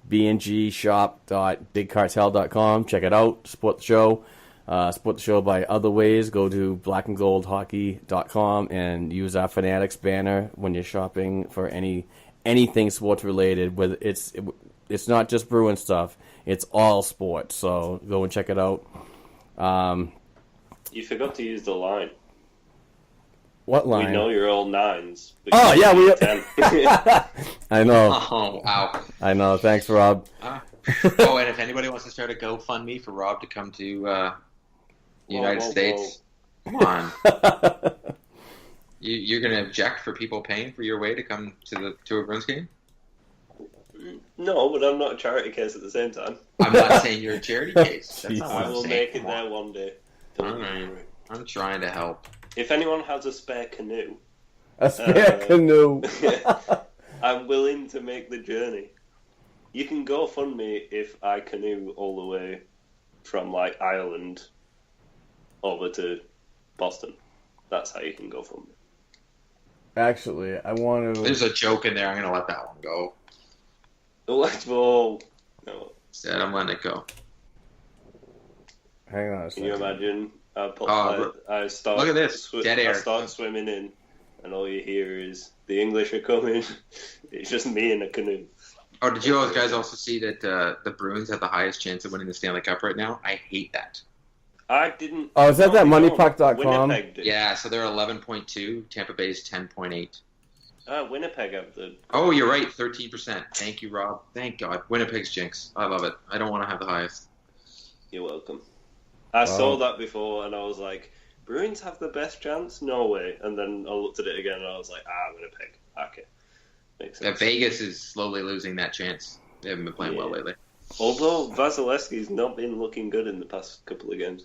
bngshop.bigcartel.com. Check it out. Support the show. Support the show by other ways. Go to blackandgoldhockey.com and use our Fanatics banner when you're shopping for anything sports related. Whether it's not just Bruin stuff. It's all sports. So go and check it out. You forgot to use the line. What line? We know you're all 9s. Oh, yeah, we... 10. I know. Oh, wow. I know. Thanks, Rob. And if anybody wants to start a GoFundMe for Rob to come to United States, come on. You're going to object for people paying for your way to come to a Bruins game? No, but I'm not a charity case at the same time. I'm not saying you're a charity case. That's not what I I'm will saying. make it Come on. there one day. All right. I'm trying to help. If anyone has a spare canoe, A spare canoe. I'm willing to make the journey. You can go fund me if I canoe all the way from Ireland over to Boston. That's how you can go fund me. Actually, I want to... There's a joke in there. I'm going to let that one go. Well, no. Instead, I'm letting it go. Hang on a Can you second. imagine? I start. Look at this. Dead air. I start swimming in, and all you hear is the English are coming. It's just me in a canoe. Oh, did you guys also see that the Bruins have the highest chance of winning the Stanley Cup right now? I hate that. I didn't. Oh, is that moneypuck.com? Winnipeg did. Yeah, so they're 11.2. Tampa Bay's 10.8. Winnipeg have the... Oh, you're right, 13%. Thank you, Rob. Thank God. Winnipeg's jinx. I love it. I don't want to have the highest. You're welcome. I saw that before, and I was like, Bruins have the best chance? No way. And then I looked at it again, and I was like, Winnipeg. Okay. Makes sense. Vegas is slowly losing that chance. They haven't been playing well lately. Although Vasilevsky's not been looking good in the past couple of games.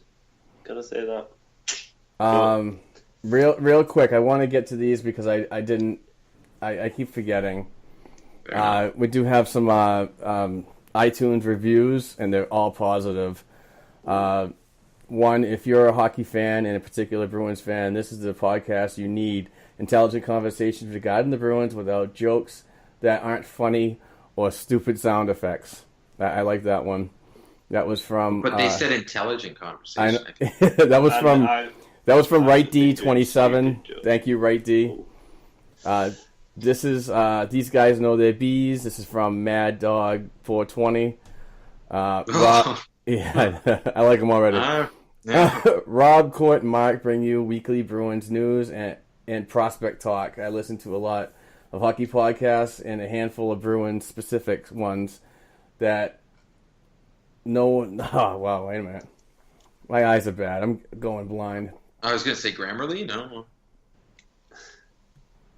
Gotta say that. Real quick, I want to get to these because I keep forgetting. We do have some iTunes reviews, and they're all positive. One, if you're a hockey fan and a particular Bruins fan, this is the podcast you need. Intelligent conversations regarding the Bruins without jokes that aren't funny or stupid sound effects. I like that one. That was from... But they said intelligent conversation. That was from Right D 27. Thank you, Right D. This is These Guys Know Their Bees. This is from Mad Dog 420. Rob, yeah, I like them already. Rob, Court, and Mark bring you weekly Bruins news and prospect talk. I listen to a lot of hockey podcasts and a handful of Bruins specific ones that oh wow, wait a minute. My eyes are bad. I'm going blind. I was going to say Grammarly, no.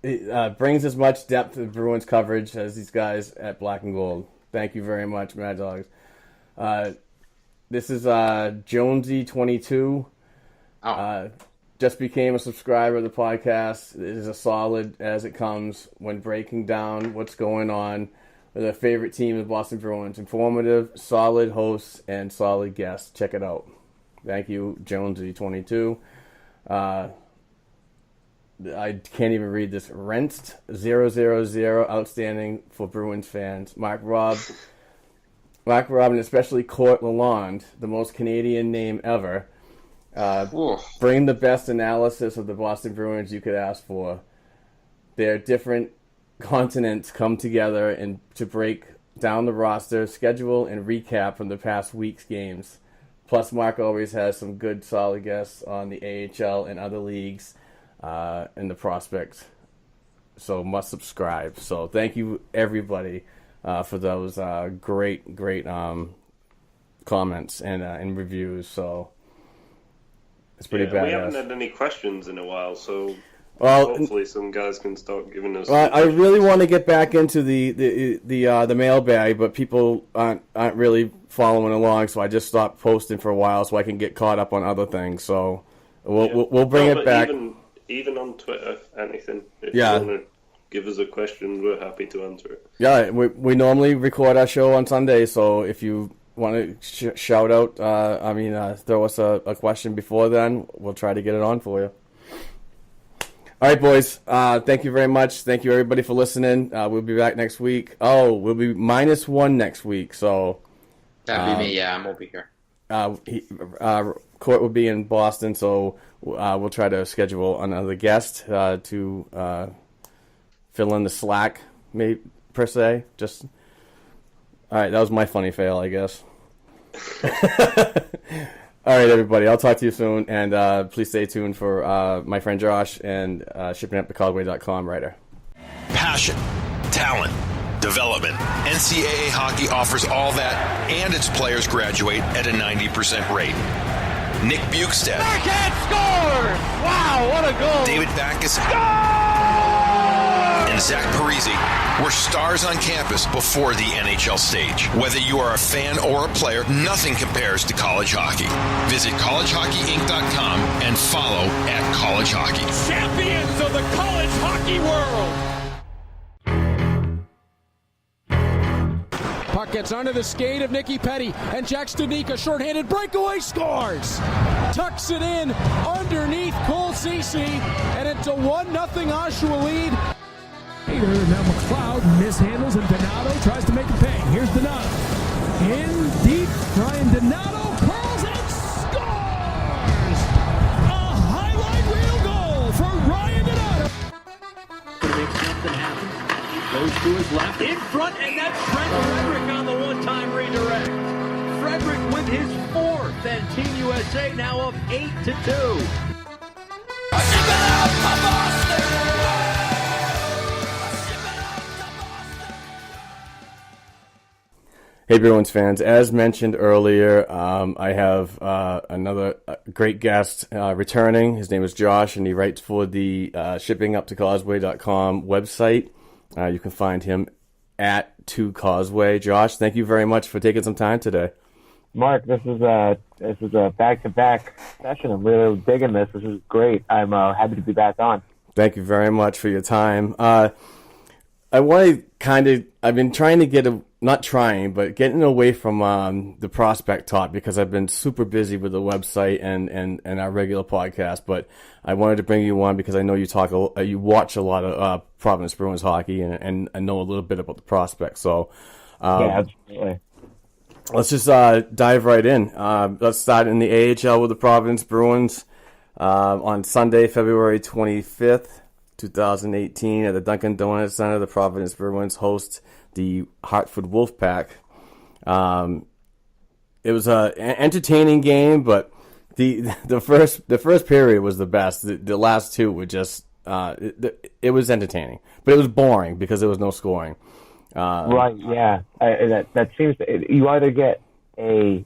It brings as much depth to Bruins coverage as these guys at Black and Gold. Thank you very much, Mad Dogs. This is Jonesy22. Just became a subscriber of the podcast. It is as solid as it comes when breaking down what's going on with their favorite team, the Boston Bruins. Informative, solid hosts, and solid guests. Check it out. Thank you, Jonesy22. I can't even read this. Renst 000, outstanding for Bruins fans. Mark, Rob, Mark Robin, especially Court Lalonde, the most Canadian name ever. Bring the best analysis of the Boston Bruins you could ask for. Their different continents come together and to break down the roster, schedule, and recap from the past week's games. Plus, Mark always has some good, solid guests on the AHL and other leagues and the prospects. So must subscribe. So thank you, everybody, for those great comments and reviews. So it's pretty badass. We haven't had any questions in a while, so hopefully some guys can start giving us. Well, I really want to get back into the mailbag, but people aren't really following along, so I just stopped posting for a while so I can get caught up on other things. So we'll bring it back. Even on Twitter, anything. If you want to give us a question, we're happy to answer it. Yeah, we normally record our show on Sunday, so if you want to shout out, throw us a question before then, we'll try to get it on for you. All right, boys. Thank you very much. Thank you, everybody, for listening. We'll be back next week. We'll be -1 next week, so... That'd be me, yeah. I won't be here. Court will be in Boston, so we'll try to schedule another guest to fill in the slack, maybe, per se. Just all right. That was my funny fail, I guess. All right, everybody. I'll talk to you soon, and please stay tuned for my friend Josh and shippinguptocauseway.com writer. Passion, talent, development. NCAA hockey offers all that, and its players graduate at a 90% rate. Nick Bukestad. Backhand scores! Wow, what a goal! David Backus. And Zach Parisi were stars on campus before the NHL stage. Whether you are a fan or a player, nothing compares to college hockey. Visit collegehockeyinc.com and follow @collegehockey. Champions of the college hockey world! Puck gets under the skate of Nicky Petty, and Jack Studnicka, shorthanded breakaway, scores! Tucks it in underneath Cole Ceci, and it's a 1-0 Oshawa lead. Now McLeod mishandles, and Donato tries to make a pay. Here's Donato. In deep, Ryan Donato curls and scores! A highlight reel goal for Ryan Donato. To make something happen. Goes to his left, in front, and that's Trent Frederick on the one-time redirect. Frederick with his 4th, and Team USA now up 8-2. Hey, Bruins fans. As mentioned earlier, I have another great guest returning. His name is Josh, and he writes for the shippinguptocauseway.com website. You can find him at 2Causeway. Josh, thank you very much for taking some time today. Mark, this is a back-to-back session. I'm really digging this. This is great. I'm happy to be back on. Thank you very much for your time. I've been trying to getting away from the prospect talk because I've been super busy with the website and our regular podcast. But I wanted to bring you on because I know you watch a lot of Providence Bruins hockey and I know a little bit about the prospects. So yeah, absolutely. Let's just dive right in. Let's start in the AHL with the Providence Bruins on Sunday, February 25th. 2018 at the Dunkin' Donuts Center, the Providence Bruins host the Hartford Wolfpack. It was an entertaining game, but the first period was the best. The last two were just it was entertaining, but it was boring because there was no scoring. Right? Yeah, that seems you either get a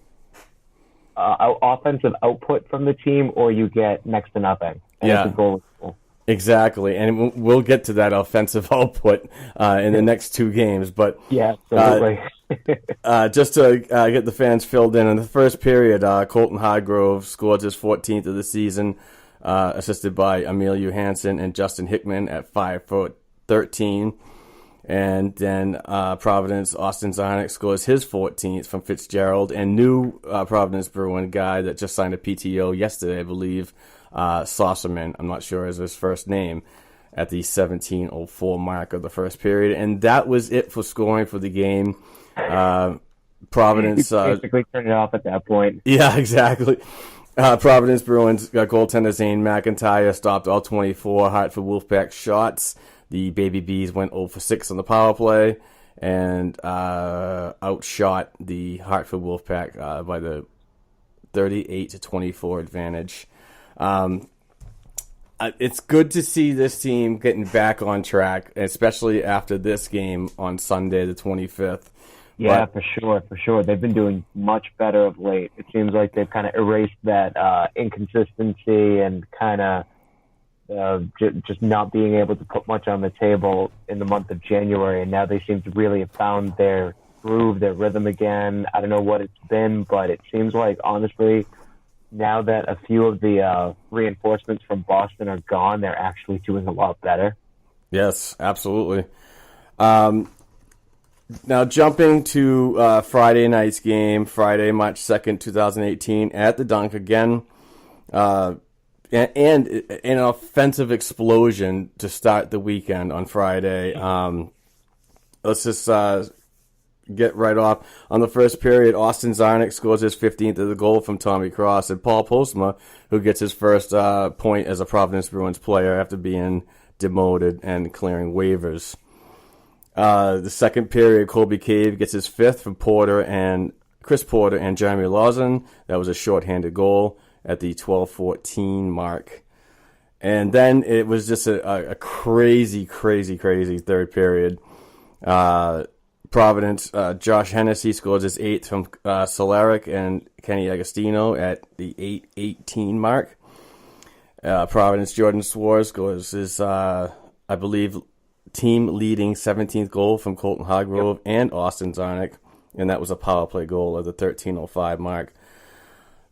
offensive output from the team or you get next to nothing. And yeah. It's a goal. Exactly, and we'll get to that offensive output in the next two games. But yeah, absolutely. Just to get the fans filled in the first period, Colton Hargrove scored his 14th of the season, assisted by Emil Johansson and Justin Hickman at 5'13". And then Providence, Austin Zarnik scores his 14th from Fitzgerald, and new Providence Bruin guy that just signed a PTO yesterday, I believe, Saucerman, I'm not sure is his first name, at the 17:04 mark of the first period. And that was it for scoring for the game. Providence basically turned it off at that point. Yeah, exactly. Providence Bruins got goaltender Zane McIntyre stopped all 24 Hartford Wolfpack shots. The Baby Bees went 0 for 6 on the power play and outshot the Hartford Wolfpack by the 38-24 advantage. It's good to see this team getting back on track, especially after this game on Sunday, the 25th. Yeah, for sure. They've been doing much better of late. It seems like they've kind of erased that inconsistency and kind of just not being able to put much on the table in the month of January, and now they seem to really have found their groove, their rhythm again. I don't know what it's been, but it seems like, honestly, now that a few of the reinforcements from Boston are gone, they're actually doing a lot better. Yes, absolutely. Now, jumping to Friday night's game, Friday, March 2nd, 2018, at the Dunk again, and an offensive explosion to start the weekend on Friday. Let's just get right off. On the first period, Austin Czarnik scores his 15th of the goal from Tommy Cross, and Paul Postma, who gets his first point as a Providence Bruins player after being demoted and clearing waivers. The second period, Colby Cave gets his 5th from Chris Porter and Jeremy Lawson. That was a shorthanded goal at the 12:14 mark. And then it was just a crazy third period. Providence, Josh Hennessy scores his 8th from Solaric and Kenny Agostino at the 8:18 mark. Providence, Jordan Swartz scores his, I believe, team-leading 17th goal from Colton Hargrove and Austin Czarnik, and that was a power play goal at the 13:05 mark.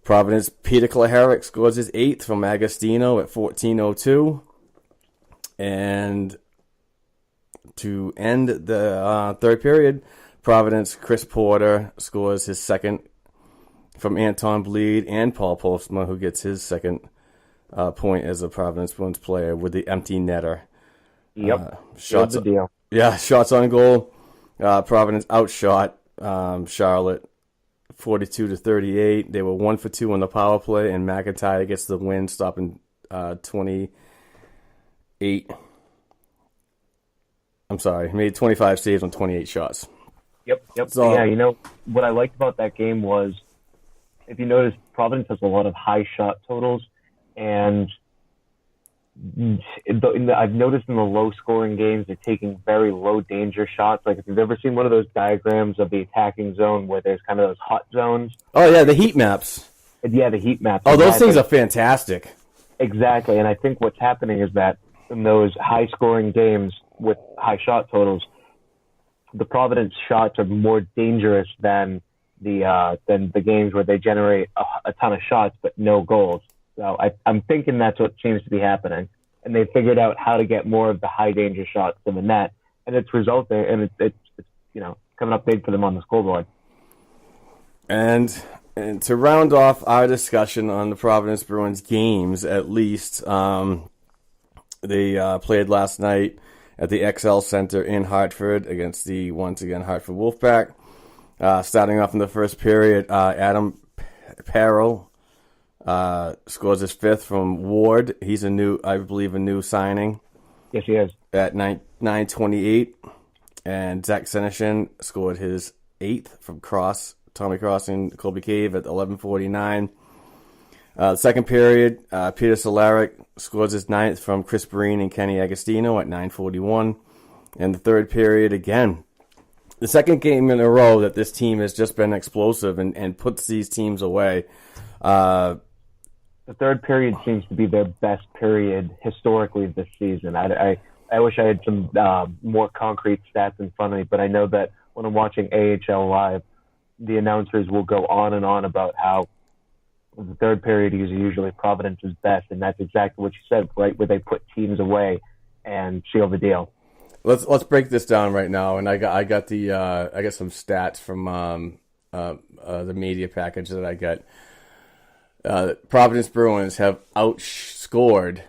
Providence, Peter Klaharic scores his 8th from Agostino at 14:02. And to end the third period, Providence, Chris Porter scores his 2nd from Anton Bleed and Paul Postma, who gets his 2nd point as a Providence Bruins player with the empty netter. Yep. Shots. The deal. Yeah, shots on goal. Providence outshot Charlotte 42-38. They were 1 for 2 on the power play, and McIntyre gets the win, stopping 28. I'm sorry, made 25 saves on 28 shots. Yep. So, yeah, you know, what I liked about that game was, if you notice, Providence has a lot of high shot totals, and I've noticed in the low-scoring games, they're taking very low-danger shots. Like, if you've ever seen one of those diagrams of the attacking zone where there's kind of those hot zones. Oh, yeah, the heat maps. Yeah, the heat maps. Oh, those things are fantastic. Exactly, and I think what's happening is that in those high-scoring games with high shot totals, the Providence shots are more dangerous than the games where they generate a ton of shots but no goals. So I'm thinking that's what seems to be happening, and they figured out how to get more of the high danger shots to the net, and it's resulting, and it's coming up big for them on the scoreboard. And to round off our discussion on the Providence Bruins games, at least, they played last night at the XL Center in Hartford against the, once again, Hartford Wolfpack. Starting off in the first period, Adam Parrell scores his 5th from Ward. He's a new signing. Yes, he is. At 9:28. And Zach Senishin scored his 8th from Tommy Cross and Colby Cave at 11:49. Second period, Peter Solaric scores his 9th from Chris Breen and Kenny Agostino at 9:41. And the third period, again, the second game in a row that this team has just been explosive and puts these teams away. The third period seems to be their best period historically this season. I wish I had some more concrete stats in front of me, but I know that when I'm watching AHL Live, the announcers will go on and on about how the third period is usually Providence's best, and that's exactly what you said, right, where they put teams away and seal the deal. Let's break this down right now, and I got some stats from the media package that I got. Providence Bruins have outscored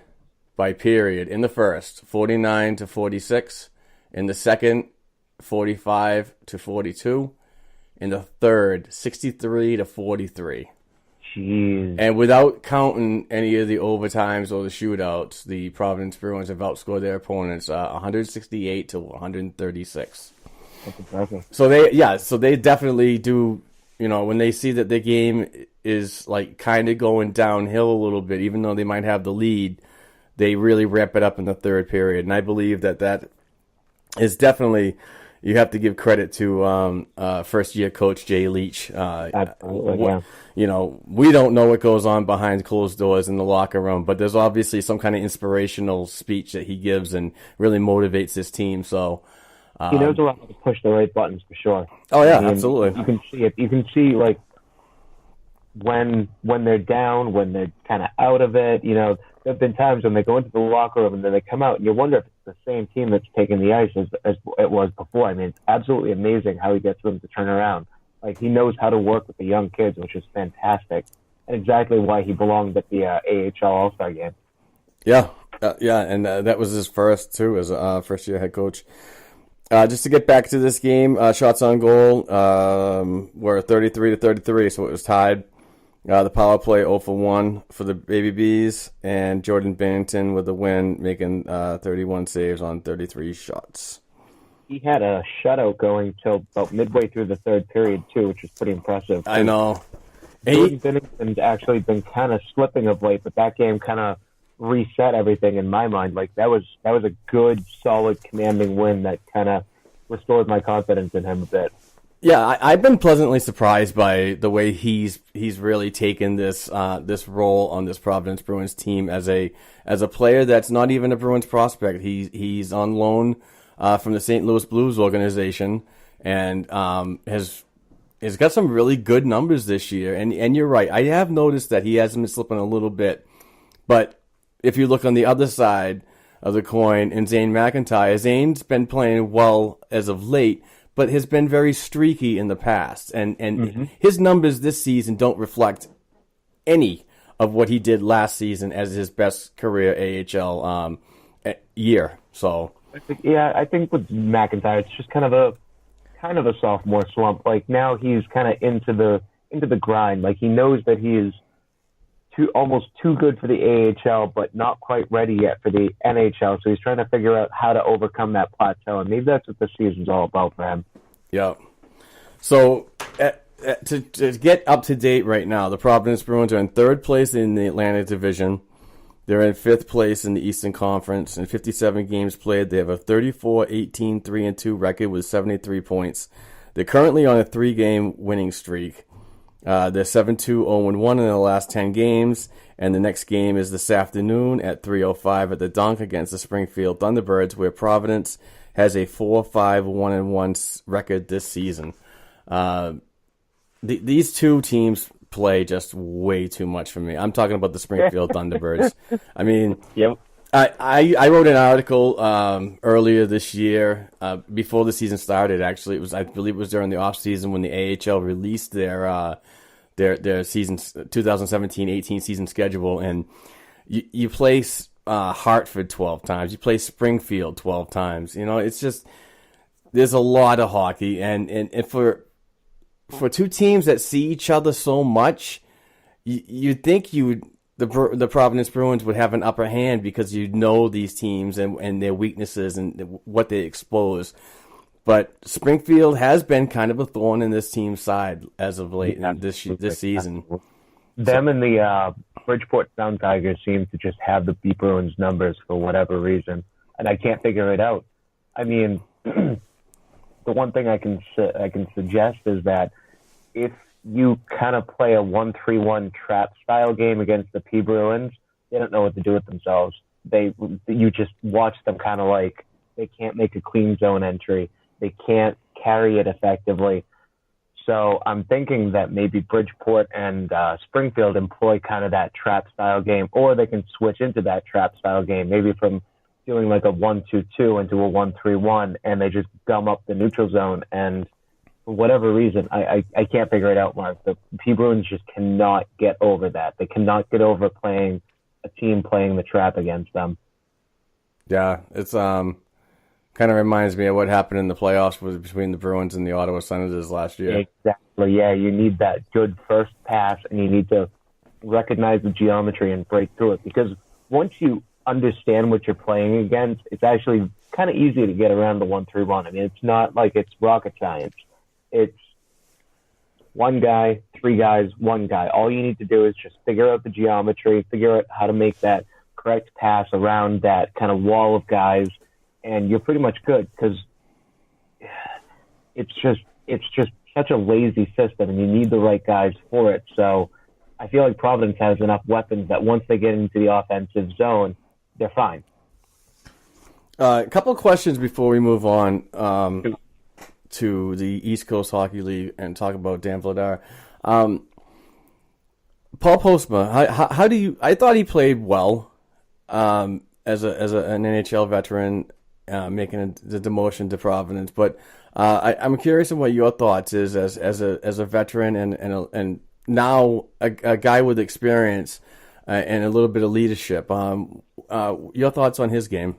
by period in the first 49-46, in the second 45-42, in the third, 63-43. Jeez. And without counting any of the overtimes or the shootouts, the Providence Bruins have outscored their opponents 168-136. That's impressive. So they definitely do. When they see that the game is like kind of going downhill a little bit, even though they might have the lead, they really ramp it up in the third period. And I believe that is definitely, you have to give credit to first-year coach Jay Leach. Absolutely, yeah. We don't know what goes on behind closed doors in the locker room, but there's obviously some kind of inspirational speech that he gives and really motivates his team. So he knows a lot how to push the right buttons for sure. Oh yeah, absolutely. You can see it. You can see like when they're down, when they're kind of out of it. There have been times when they go into the locker room and then they come out, and you wonder if it's the same team that's taking the ice as it was before. I mean, it's absolutely amazing how he gets them to turn around. Like, he knows how to work with the young kids, which is fantastic, and exactly why he belonged at the AHL All-Star game. Yeah, and that was his first, too, as a first-year head coach. Just to get back to this game, shots on goal were 33-33, so it was tied. The power play 0-for-1 for the Baby Bees, and Jordan Bennington with the win, making 31 saves on 33 shots. He had a shutout going till about midway through the third period, too, which is pretty impressive. I know. Jordan Bennington's actually been kind of slipping of late, but that game kind of reset everything in my mind. Like, that was a good, solid, commanding win that kind of restored my confidence in him a bit. Yeah, I've been pleasantly surprised by the way he's really taken this role on this Providence Bruins team as a player that's not even a Bruins prospect. He's on loan from the St. Louis Blues organization, and has got some really good numbers this year. And you're right, I have noticed that he has been slipping a little bit. But if you look on the other side of the coin, in Zane McIntyre, Zane's been playing well as of late, but has been very streaky in the past. And his numbers this season don't reflect any of what he did last season as his best career AHL year. So I think with McIntyre, it's just kind of a sophomore slump. Like, now he's kind of into the grind. Like, he knows that he is almost too good for the AHL, but not quite ready yet for the NHL. So he's trying to figure out how to overcome that plateau, and maybe that's what the season's all about for him. Yeah. So to get up to date right now, the Providence Bruins are in third place in the Atlantic Division. They're in fifth place in the Eastern Conference. In 57 games played, they have a 34-18-3-2 record with 73 points. They're currently on a 3-game winning streak. They're 7-2-0-1 in the last 10 games, and the next game is this afternoon at 3:05 at the Dunk against the Springfield Thunderbirds, where Providence has a 4-5-1-1 record this season. These two teams play just way too much for me. I'm talking about the Springfield Thunderbirds. I mean, yep. I wrote an article earlier this year, before the season started. Actually, I believe it was during the off season when the AHL released their season 2017-18 season schedule, and you play Hartford 12 times, you play Springfield 12 times. It's just, there's a lot of hockey, and for two teams that see each other so much, you'd think the Providence Bruins would have an upper hand because you know these teams and their weaknesses and what they expose. But Springfield has been kind of a thorn in this team's side as of late in this season. Them and the Bridgeport Sound Tigers seem to just have the beat Bruins numbers for whatever reason, and I can't figure it out. I mean, the one thing I can suggest is that if you kind of play a 1-3-1 trap style game against the P Bruins, they don't know what to do with themselves. You just watch them kind of like they can't make a clean zone entry. They can't carry it effectively. So I'm thinking that maybe Bridgeport and Springfield employ kind of that trap style game, or they can switch into that trap style game, maybe from doing like a 1-2-2 into a 1-3-1, and they just gum up the neutral zone. And for whatever reason, I can't figure it out, Mark. The P Bruins just cannot get over that. They cannot get over playing a team playing the trap against them. Yeah, it's kind Kind of reminds me of what happened in the playoffs between the Bruins and the Ottawa Senators last year. Exactly, yeah. You need that good first pass, and you need to recognize the geometry and break through it. Because once you understand what you're playing against, it's actually kind of easy to get around the 1-3-1. I mean, it's not like it's rocket science. It's one guy, three guys, one guy. All you need to do is just figure out the geometry, figure out how to make that correct pass around that kind of wall of guys, and you're pretty much good, because it's just such a lazy system, and you need the right guys for it. So I feel like Providence has enough weapons that once they get into the offensive zone, they're fine. A couple of questions before we move on to the East Coast Hockey League and talk about Dan Vladar. Paul Postma, how do you? I thought he played well as an NHL veteran, making the demotion to Providence. But I'm curious on what your thoughts is as a veteran and now a guy with experience and a little bit of leadership. Your thoughts on his game?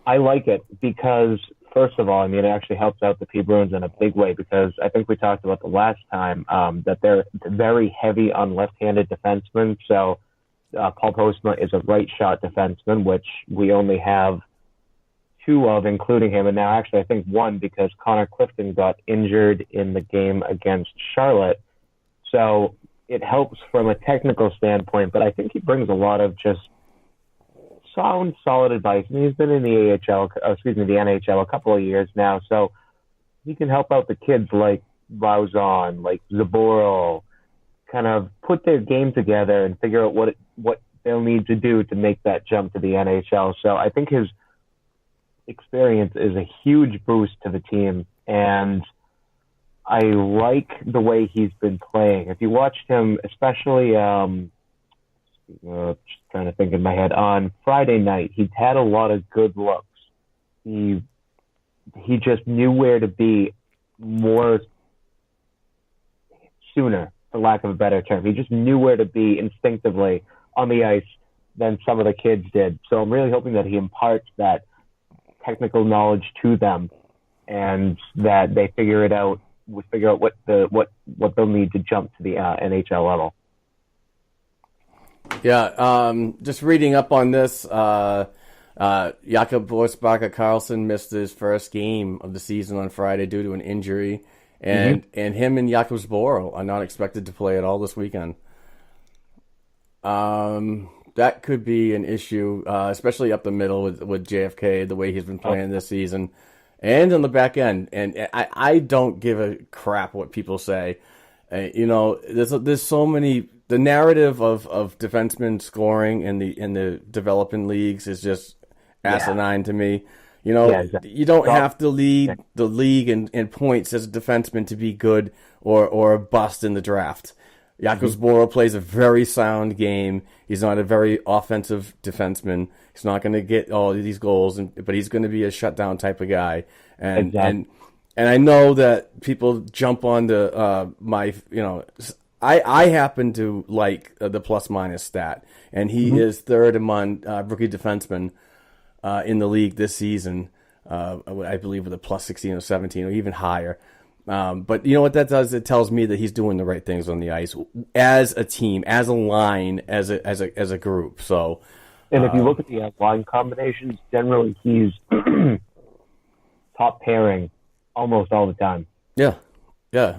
I like it because, first of all, I mean, it actually helps out the P Bruins in a big way, because I think we talked about the last time that they're very heavy on left-handed defensemen. So Paul Postma is a right-shot defenseman, which we only have two of, including him, and now actually I think one, because Connor Clifton got injured in the game against Charlotte. So it helps from a technical standpoint, but I think he brings a lot of just sound, solid advice. And he's been in the the NHL a couple of years now, so he can help out the kids like Rauzon, like Zaboral, kind of put their game together and figure out what they'll need to do to make that jump to the NHL. So I think his experience is a huge boost to the team, and I like the way he's been playing. If you watched him, especially just trying to think in my head, on Friday night, he had a lot of good looks. He just knew where to be more sooner, for lack of a better term. He just knew where to be instinctively on the ice than some of the kids did. So I'm really hoping that he imparts that technical knowledge to them, and that they figure out what they'll need to jump to the NHL level. Yeah, just reading up on this, Jakob Forsbacka-Karlsson missed his first game of the season on Friday due to an injury, and him and Jakob Zboril are not expected to play at all this weekend. That could be an issue, especially up the middle with JFK, the way he's been playing this season, and on the back end. And I don't give a crap what people say. There's so many. The narrative of defensemen scoring in the developing leagues is just asinine to me. Exactly. You don't have to lead the league in points as a defenseman to be good or a bust in the draft. Jakob Zboril plays a very sound game. He's not a very offensive defenseman. He's not going to get all of these goals, but he's going to be a shutdown type of guy. And I know that people jump on to I happen to like the plus-minus stat, and he is third among rookie defensemen in the league this season, I believe with a plus 16 or 17 or even higher. But you know what that does? It tells me that he's doing the right things on the ice as a team, as a line, as a group. So, and if you look at the line combinations, generally he's top pairing almost all the time. Yeah.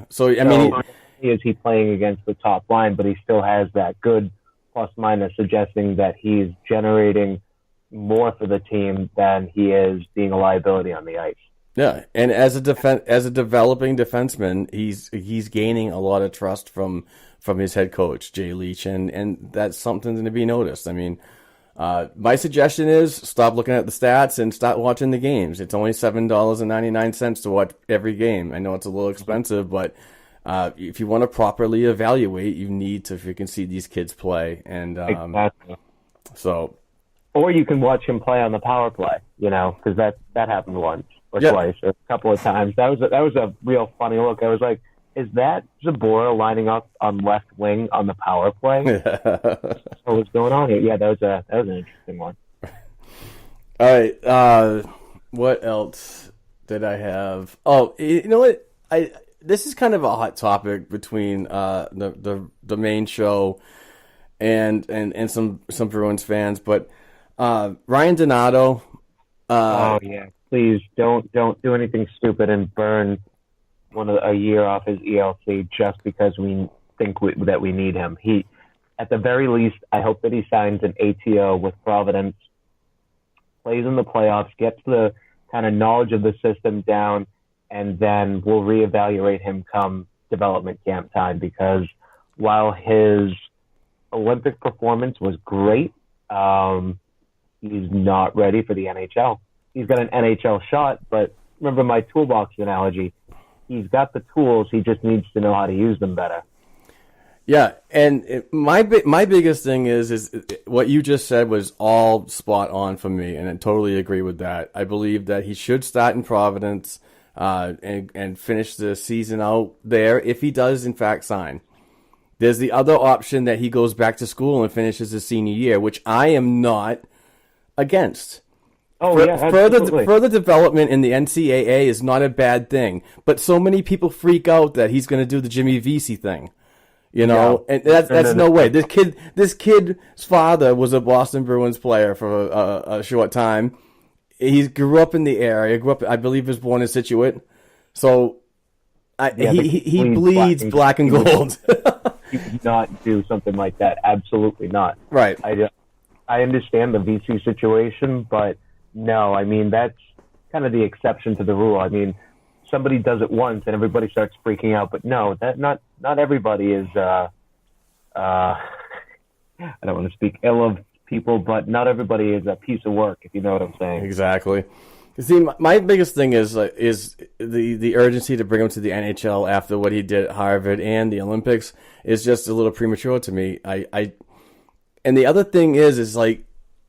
So I mean, is he playing against the top line, but he still has that good plus minus, suggesting that he's generating more for the team than he is being a liability on the ice. Yeah, and as a developing defenseman, he's gaining a lot of trust from his head coach Jay Leach, and that's something to be noticed. I mean, my suggestion is stop looking at the stats and start watching the games. It's only $7.99 to watch every game. I know it's a little expensive, but if you want to properly evaluate, you need to freaking see these kids play, and exactly. So, or you can watch him play on the power play, because that happened once. Or twice, or a couple of times. That was a real funny look. I was like, is that Zaboral lining up on left wing on the power play? What's going on here? Yeah, that was an interesting one. All right, What else did I have? Oh, you know what? This is kind of a hot topic between the main show and some Bruins fans, but Ryan Donato. Oh yeah, please don't do anything stupid and burn a year off his ELC just because we think that we need him. He, at the very least, I hope that he signs an ATO with Providence, plays in the playoffs, gets the kind of knowledge of the system down, and then we'll reevaluate him come development camp time, because while his Olympic performance was great, he's not ready for the NHL. He's got an NHL shot, but remember my toolbox analogy. He's got the tools. He just needs to know how to use them better. Yeah, and my biggest thing is what you just said was all spot on for me, and I totally agree with that. I believe that he should start in Providence and finish the season out there if he does, in fact, sign. There's the other option that he goes back to school and finishes his senior year, which I am not against. Oh, yeah, absolutely. Further development in the NCAA is not a bad thing, but so many people freak out that he's going to do the Jimmy Vesey thing, you know, and that's no way. This kid's father was a Boston Bruins player for a short time. He grew up in the area. I believe, was born in Scituate, so he bleeds black and gold. You would not do something like that. Absolutely not. Right. I understand the VC situation, but no, I mean, that's kind of the exception to the rule. I mean, somebody does it once and everybody starts freaking out, but no, that not everybody is, I don't want to speak ill of people, but not everybody is a piece of work, if you know what I'm saying. Exactly. See, my biggest thing is the urgency to bring him to the NHL after what he did at Harvard and the Olympics is just a little premature to me. And the other thing is like,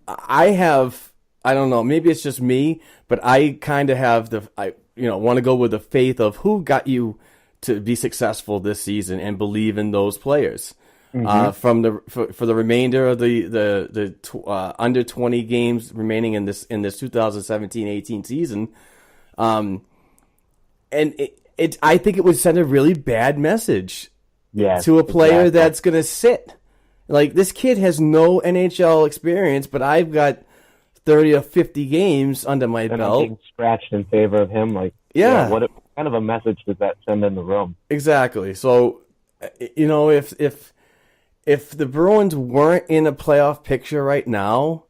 I don't know, maybe it's just me, but I kind of have want to go with the faith of who got you to be successful this season and believe in those players. Mm-hmm. For the remainder of the under 20 games remaining in this 2017-18 season, and I think it would send a really bad message to a player that's going to sit. Like, this kid has no NHL experience, but I've got 30 or 50 games under my belt. I'm being scratched in favor of him. Like, what kind of a message does that send in the room? Exactly. So, if the Bruins weren't in a playoff picture right now,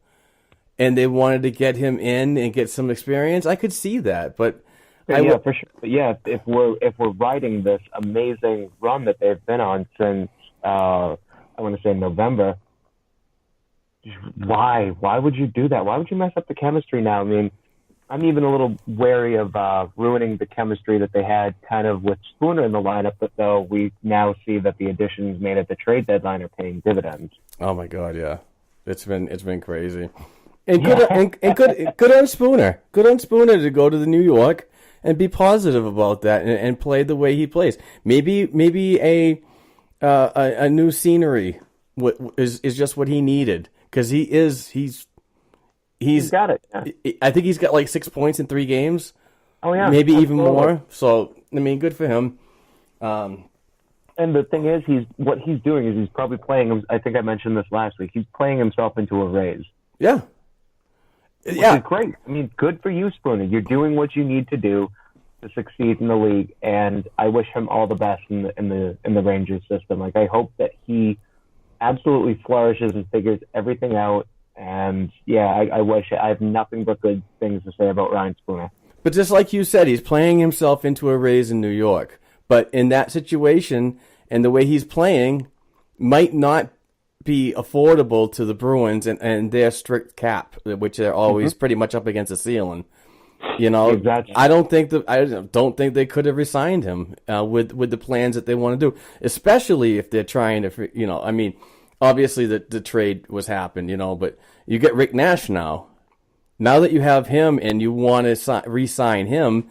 and they wanted to get him in and get some experience, I could see that. But for sure. But yeah, if we're riding this amazing run that they've been on since I want to say November, why would you do that? Why would you mess up the chemistry now? I mean, I'm even a little wary of ruining the chemistry that they had kind of with Spooner in the lineup, but though we now see that the additions made at the trade deadline are paying dividends. Oh my God, yeah. It's been crazy. And good on Spooner. Good on Spooner to go to the New York and be positive about that and play the way he plays. Maybe a new scenery is just what he needed, because he's got it. Yeah. I think he's got like 6 points in 3 games. Oh yeah, maybe even more. So I mean, good for him. And the thing is, what he's doing is he's probably playing. I think I mentioned this last week. He's playing himself into a raise. Yeah. Which is great. I mean, good for you, Spooner. You're doing what you need to do to succeed in the league, and I wish him all the best in the Rangers system. Like, I hope that he absolutely flourishes and figures everything out. And I wish. I have nothing but good things to say about Ryan Spooner. But just like you said, he's playing himself into a raise in New York. But in that situation, and the way he's playing, might not be affordable to the Bruins and their strict cap, which they're always pretty much up against the ceiling. You know, exactly. I don't think they could have re-signed him with the plans that they want to do, especially if they're trying to. You know, I mean, obviously the trade was happened. You know, but you get Rick Nash now. Now that you have him and you want to re-sign him,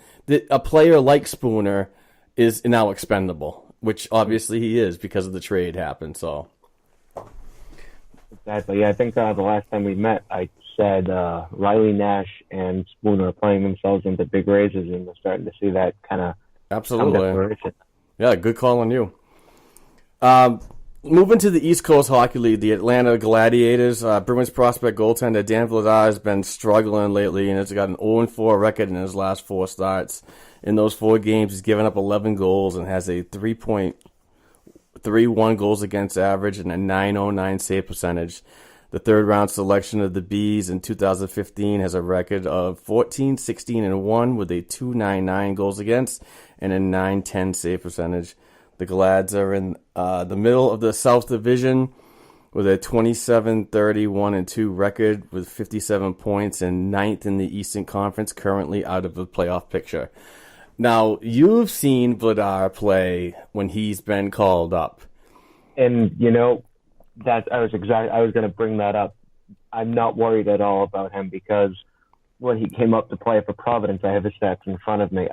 a player like Spooner is now expendable, which obviously he is because of the trade happened. So, Exactly. Yeah, I think the last time we met, I said Riley Nash and Spooner are playing themselves into big raises, and we're starting to see that kind of absolutely. Yeah, good call on you. Moving to the East Coast Hockey League, the Atlanta Gladiators, Bruins prospect goaltender Dan Vladar has been struggling lately, and has got an 0-4 record in his last 4 starts. In those 4 games, he's given up 11 goals and has a 3.31 goals against average and a .909 save percentage. The third-round selection of the Bees in 2015 has a record of 14, 16, and 1 with a .299 goals against and a .910 save percentage. The Glads are in the middle of the South Division with a 27-31-2 record with 57 points and 9th in the Eastern Conference, currently out of the playoff picture. Now, you've seen Vladar play when he's been called up. And, that I was going to bring that up. I'm not worried at all about him because when he came up to play for Providence, I have his stats in front of me.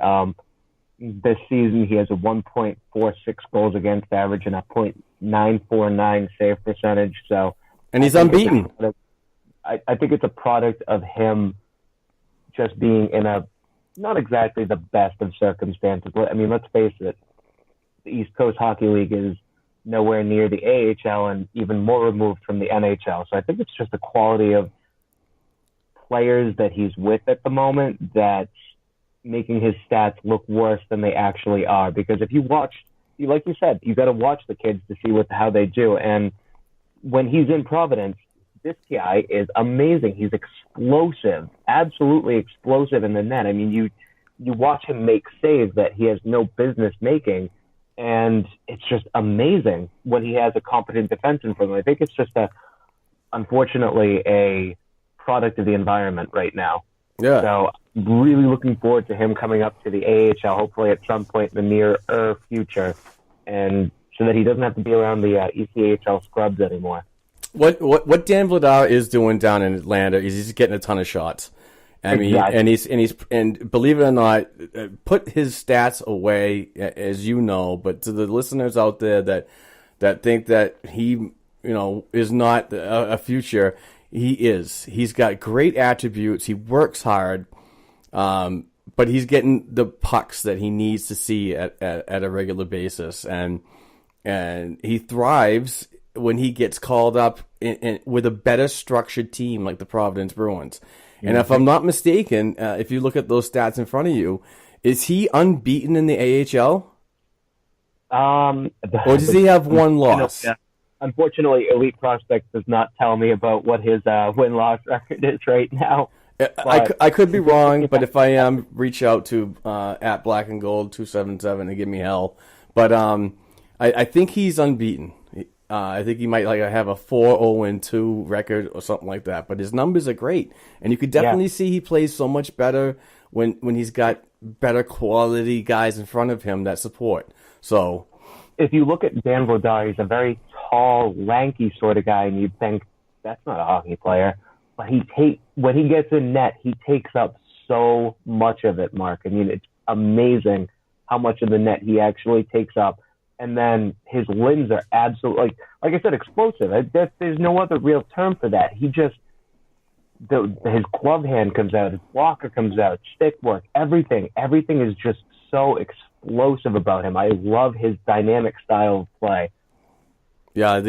This season, he has a 1.46 goals against average and a .949 save percentage. So, and he's unbeaten. I think it's a product of him just being in not exactly the best of circumstances. I mean, let's face it, the East Coast Hockey League is nowhere near the AHL and even more removed from the NHL. So I think it's just the quality of players that he's with at the moment that's making his stats look worse than they actually are. Because if you watch, like you said, you got to watch the kids to see how they do. And when he's in Providence, this guy is amazing. He's explosive, absolutely explosive in the net. I mean, you watch him make saves that he has no business making, and it's just amazing when he has a competent defense in front of him. I think it's just unfortunately, a product of the environment right now. Yeah. So I'm really looking forward to him coming up to the AHL, hopefully at some point in the near future, and so that he doesn't have to be around the ECHL scrubs anymore. What Dan Vladar is doing down in Atlanta is he's getting a ton of shots. I mean, exactly. and believe it or not, put his stats away, as you know. But to the listeners out there that think that he, is not a future, he is. He's got great attributes. He works hard, but he's getting the pucks that he needs to see at a regular basis, and he thrives when he gets called up with a better structured team like the Providence Bruins. And if I'm not mistaken, if you look at those stats in front of you, is he unbeaten in the AHL? Or does he have one loss? Unfortunately, Elite Prospects does not tell me about what his win-loss record is right now. I could be wrong, but if I am, reach out to at Black and Gold 277 and give me hell. But I think he's unbeaten. I think he might have a 4-0-2 record or something like that. But his numbers are great, and you could definitely see he plays so much better when he's got better quality guys in front of him that support. So, if you look at Dan Vladar, he's a very tall, lanky sort of guy, and you'd think that's not a hockey player. But when he gets in net, he takes up so much of it, Mark. I mean, it's amazing how much of the net he actually takes up. And then his limbs are absolutely, like I said, explosive. There's no other real term for that. He just, his glove hand comes out, his blocker comes out, stick work, everything is just so explosive about him. I love his dynamic style of play. Yeah,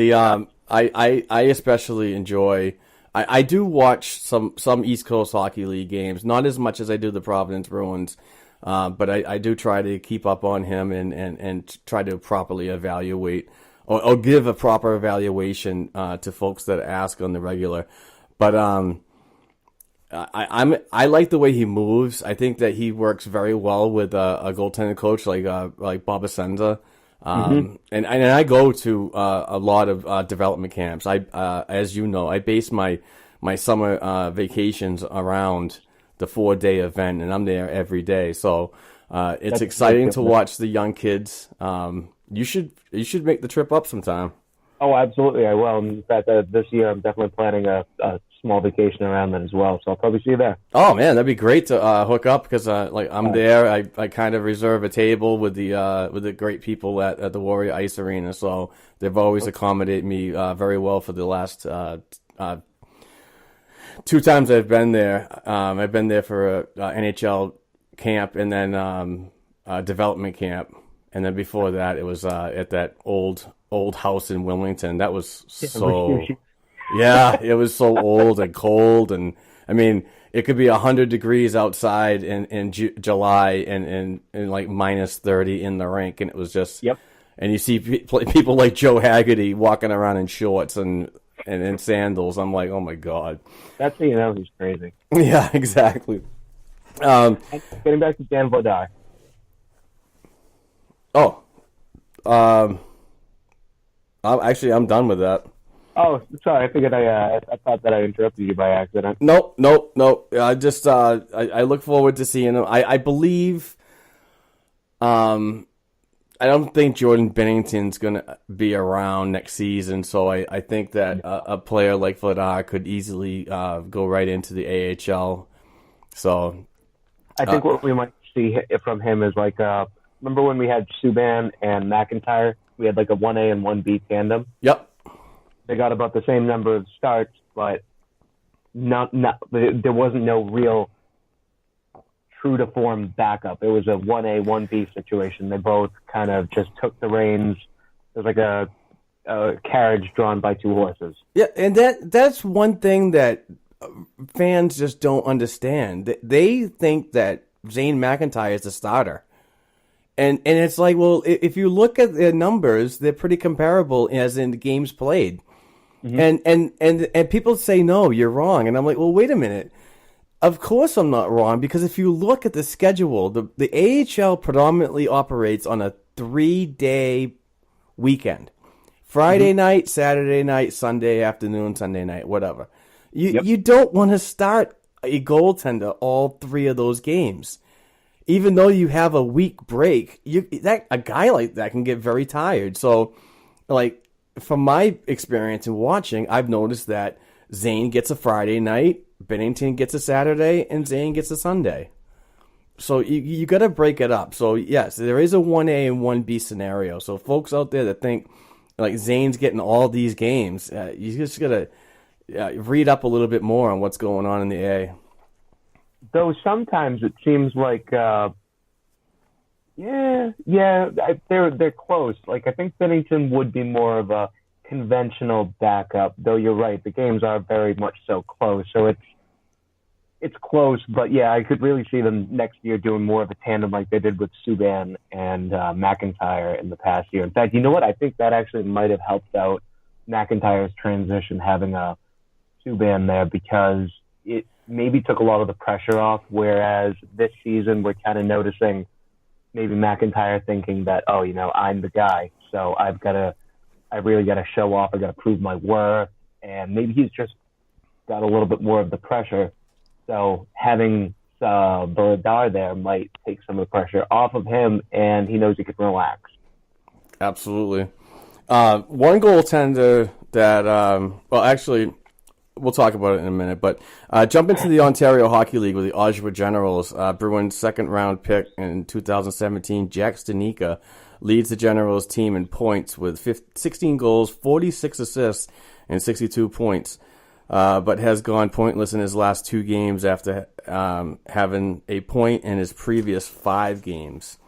I especially enjoy. I do watch some East Coast Hockey League games, not as much as I do the Providence Bruins. But I do try to keep up on him and try to properly evaluate or give a proper evaluation to folks that ask on the regular. But I like the way he moves. I think that he works very well with a goaltending coach like Bob Asenza. And I go to a lot of development camps. As you know, I base my summer vacations around the 4-day event, and I'm there every day. So it's That's exciting to watch the young kids. You should make the trip up sometime. Oh, absolutely, I will. In fact, this year I'm definitely planning a small vacation around then as well, so I'll probably see you there. Oh man, that'd be great to hook up because I'm there. I kind of reserve a table with the great people at the Warrior Ice Arena, so they've always accommodated me very well for the last 2 times I've been there. I've been there for a NHL camp and then development camp, and then before that it was at that old house in Wilmington. That was so. Yeah, it was so old and cold, and I mean, it could be 100 degrees outside in July and like minus 30 in the rink, and it was just. Yep. And you see people like Joe Haggerty walking around in shorts and in sandals. I'm like, oh my god. That's he's crazy. Yeah, exactly. Getting back to Dan Vladar. Oh, I'm done with that. Oh, sorry. I figured I thought that I interrupted you by accident. Nope. I just I look forward to seeing him. I believe. I don't think Jordan Binnington's gonna be around next season, so I think that a player like Vladar could easily go right into the AHL. So, I think what we might see from him is like remember when we had Subban and McIntyre? We had like a 1A and 1B tandem. Yep. They got about the same number of starts, but there wasn't no real true to form backup. It was a 1A, 1B situation. They both kind of just took the reins. It was like a carriage drawn by 2 horses. Yeah, and that's one thing that fans just don't understand. They think that Zane McIntyre is the starter. And it's like, well, if you look at the numbers, they're pretty comparable as in the games played. Mm-hmm. And people say, no, you're wrong. And I'm like, well, wait a minute. Of course I'm not wrong, because if you look at the schedule, the AHL predominantly operates on a 3-day weekend. Friday night, Saturday night, Sunday afternoon, Sunday night, whatever. You don't want to start a goaltender all 3 of those games. Even though you have a week break, a guy like that can get very tired. So, like, from my experience in watching, I've noticed that Zane gets a Friday night, Binnington gets a Saturday, and Zane gets a Sunday. So you got to break it up. So, yes, there is a 1A and 1B scenario. So, folks out there that think, like, Zane's getting all these games, you just got to read up a little bit more on what's going on in the A. Though sometimes it seems like, they're close. Like, I think Binnington would be more of a conventional backup, though you're right, the games are very much so close. So it's close, but yeah, I could really see them next year doing more of a tandem like they did with Subban and McIntyre in the past year. In fact, you know what? I think that actually might have helped out McIntyre's transition, having a Subban there, because it maybe took a lot of the pressure off, whereas this season we're kind of noticing maybe McIntyre thinking that, oh, I'm the guy, so I really got to show off, I got to prove my worth, and maybe he's just got a little bit more of the pressure. So having Vladar there might take some of the pressure off of him, and he knows he can relax. Absolutely. One goaltender that, actually, we'll talk about it in a minute, but jump into the Ontario Hockey League with the Oshawa Generals. Bruins' second-round pick in 2017, Jack Studnicka, leads the Generals team in points with 16 goals, 46 assists, and 62 points, but has gone pointless in his last 2 games after having a point in his previous 5 games.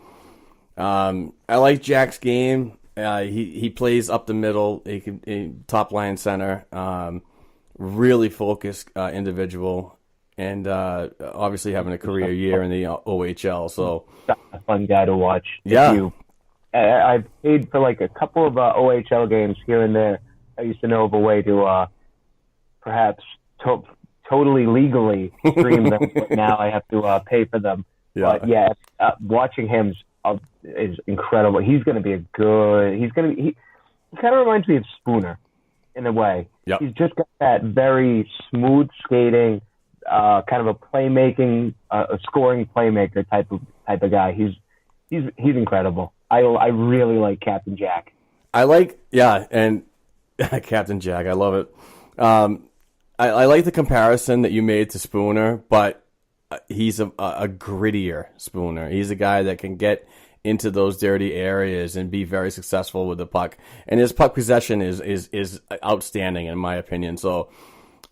I like Jack's game. He plays up the middle, a top-line center. Really focused individual, and obviously having a career year in the OHL. So a fun guy to watch. Yeah, I've paid for like a couple of OHL games here and there. I used to know of a way to perhaps totally legally stream them, but now I have to pay for them. Yeah. But yeah, watching him is incredible. He's going to be he kind of reminds me of Spooner in a way. Yep. He's just got that very smooth skating, kind of a playmaking, a scoring playmaker type of guy. He's incredible. I really like Captain Jack. And Captain Jack, I love it. I like the comparison that you made to Spooner, but he's a grittier Spooner. He's a guy that can get into those dirty areas and be very successful with the puck. And his puck possession is outstanding, in my opinion. So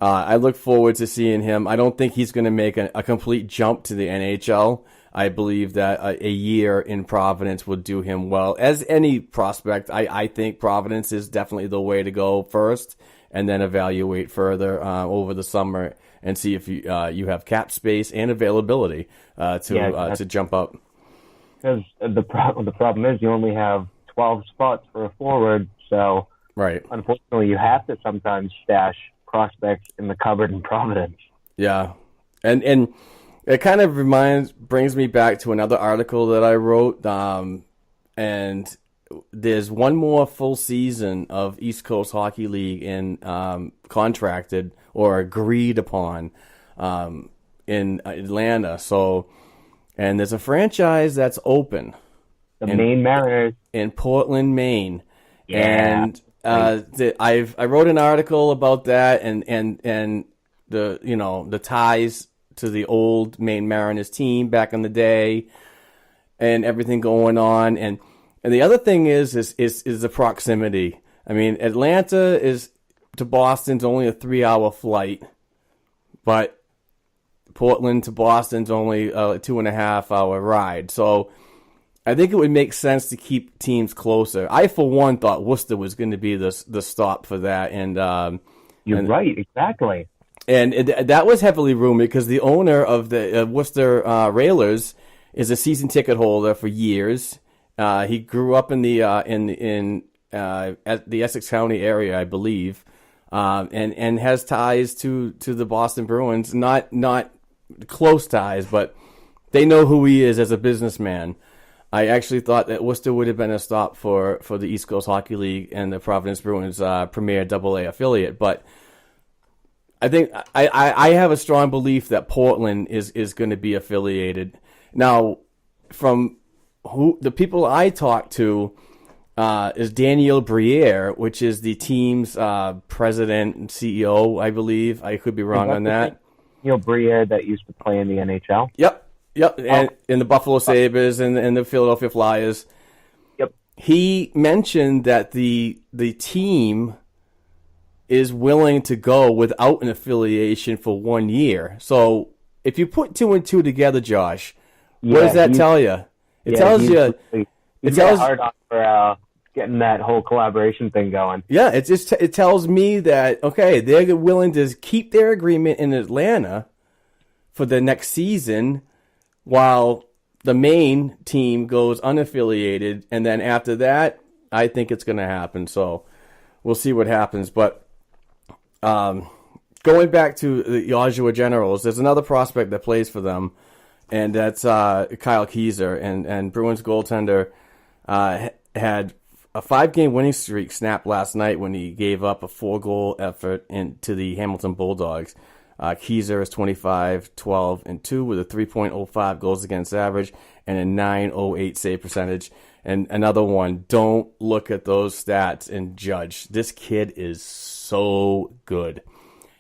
I look forward to seeing him. I don't think he's going to make a complete jump to the NHL. I believe that a year in Providence would do him well. As any prospect, I think Providence is definitely the way to go first, and then evaluate further over the summer and see if you have cap space and availability to jump up. Because the problem is you only have 12 spots for a forward, so right. Unfortunately you have to sometimes stash prospects in the cupboard in Providence. Yeah, and it kind of brings me back to another article that I wrote, and there's one more full season of East Coast Hockey League contracted or agreed upon in Atlanta. So, and there's a franchise that's open. The Maine Mariners in Portland, Maine. Yeah. And I wrote an article about that and the ties to the old Maine Mariners team back in the day and everything going on. And the other thing is the proximity. I mean, Atlanta to Boston's only a 3-hour flight, but Portland to Boston's only a 2.5-hour ride. So I think it would make sense to keep teams closer. I, for one, thought Worcester was going to be the stop for that. And you're right, exactly. And that was heavily rumored because the owner of the Worcester Railers is a season ticket holder for years. He grew up in the at the Essex County area, I believe, and has ties to the Boston Bruins. Not close ties, but they know who he is as a businessman. I actually thought that Worcester would have been a stop for the East Coast Hockey League and the Providence Bruins premier AA affiliate, but I think I have a strong belief that Portland is going to be affiliated. Now, from the people I talked to is Daniel Briere, which is the team's president and CEO, I believe. I could be wrong on that. Daniel Briere that used to play in the NHL? Yep. And in the Buffalo Sabres and the Philadelphia Flyers. Yep. He mentioned that the team is willing to go without an affiliation for 1 year. So if you put 2 and 2 together, Josh, what does that tell you? It tells you. It tells hard on for getting that whole collaboration thing going. Yeah, it tells me that okay, they're willing to keep their agreement in Atlanta for the next season, while the main team goes unaffiliated, and then after that, I think it's going to happen. So we'll see what happens, but. Going back to the Oshawa Generals, there's another prospect that plays for them, and that's Kyle Keyser. And Bruins goaltender had a 5-game winning streak snapped last night when he gave up a 4-goal effort to the Hamilton Bulldogs. Keyser is 25-12-2 with a 3.05 goals against average and a 9.08 save percentage. And another one, don't look at those stats and judge. This kid is so good.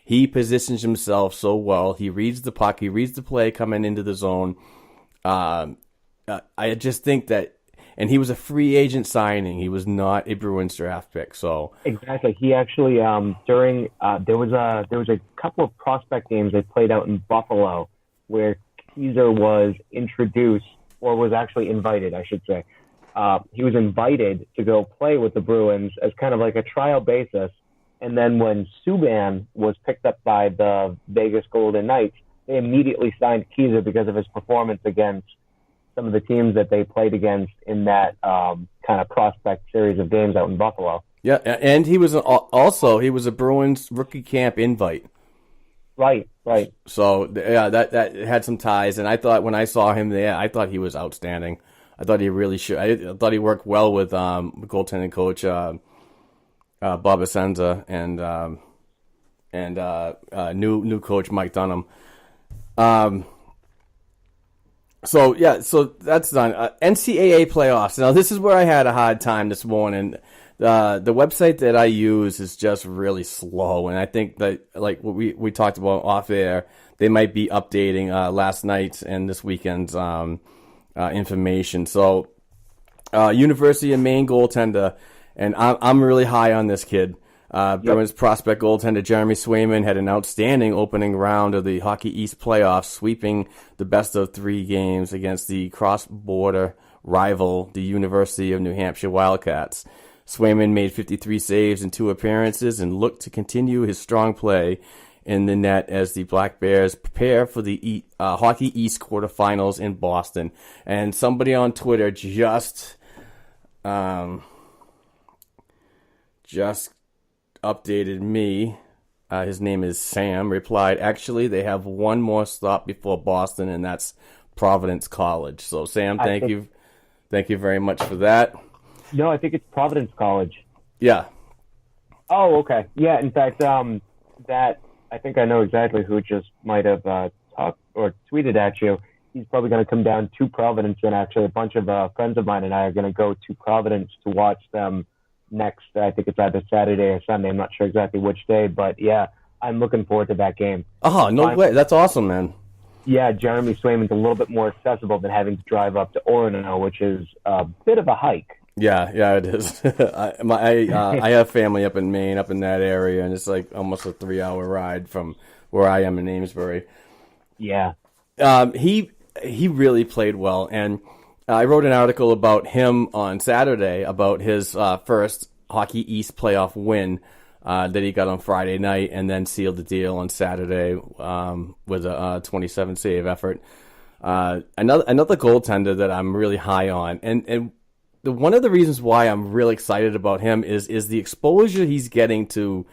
He positions himself so well. He reads the puck. He reads the play coming into the zone. I just think that, and he was a free agent signing. He was not a Bruins draft pick. So exactly, he actually during there was a couple of prospect games they played out in Buffalo where Keyser was introduced or was actually invited, I should say. He was invited to go play with the Bruins as kind of like a trial basis. And then when Subban was picked up by the Vegas Golden Knights, they immediately signed Keyser because of his performance against some of the teams that they played against in that kind of prospect series of games out in Buffalo. Yeah, and he was he was a Bruins rookie camp invite. Right. So yeah, that had some ties. And I thought when I saw him there, I thought he was outstanding. I thought he really should. I thought he worked well with goaltending coach Bob Essenza and new coach Mike Dunham. So that's done. NCAA playoffs. Now this is where I had a hard time this morning. The website that I use is just really slow, and I think that, like what we talked about off air, they might be updating last night's and this weekend's information. So, University of Maine goaltender, and I'm really high on this kid. Bruins prospect goaltender Jeremy Swayman had an outstanding opening round of the Hockey East playoffs, sweeping the best of 3 games against the cross-border rival, the University of New Hampshire Wildcats. Swayman made 53 saves in 2 appearances and looked to continue his strong play in the net as the Black Bears prepare for the Hockey East quarterfinals in Boston. And somebody on Twitter just updated me. His name is Sam. Replied, actually, they have one more stop before Boston, and that's Providence College. So, Sam, thank you very much for that. No, I think it's Providence College. Yeah. Oh, okay. Yeah, in fact, that I think I know exactly who just might have talked or tweeted at you. He's probably going to come down to Providence, and actually a bunch of friends of mine and I are going to go to Providence to watch them next. I think it's either Saturday or Sunday. I'm not sure exactly which day, but yeah, I'm looking forward to that game. Oh, no way. That's awesome, man. Yeah, Jeremy Swayman's a little bit more accessible than having to drive up to Orono, which is a bit of a hike. Yeah, it is. I have family up in Maine, up in that area, and it's like almost a 3-hour ride from where I am in Amesbury. Yeah. He really played well, and I wrote an article about him on Saturday about his first Hockey East playoff win that he got on Friday night, and then sealed the deal on Saturday with a 27 save effort. Another goaltender that I'm really high on, and one of the reasons why I'm really excited about him is the exposure he's getting to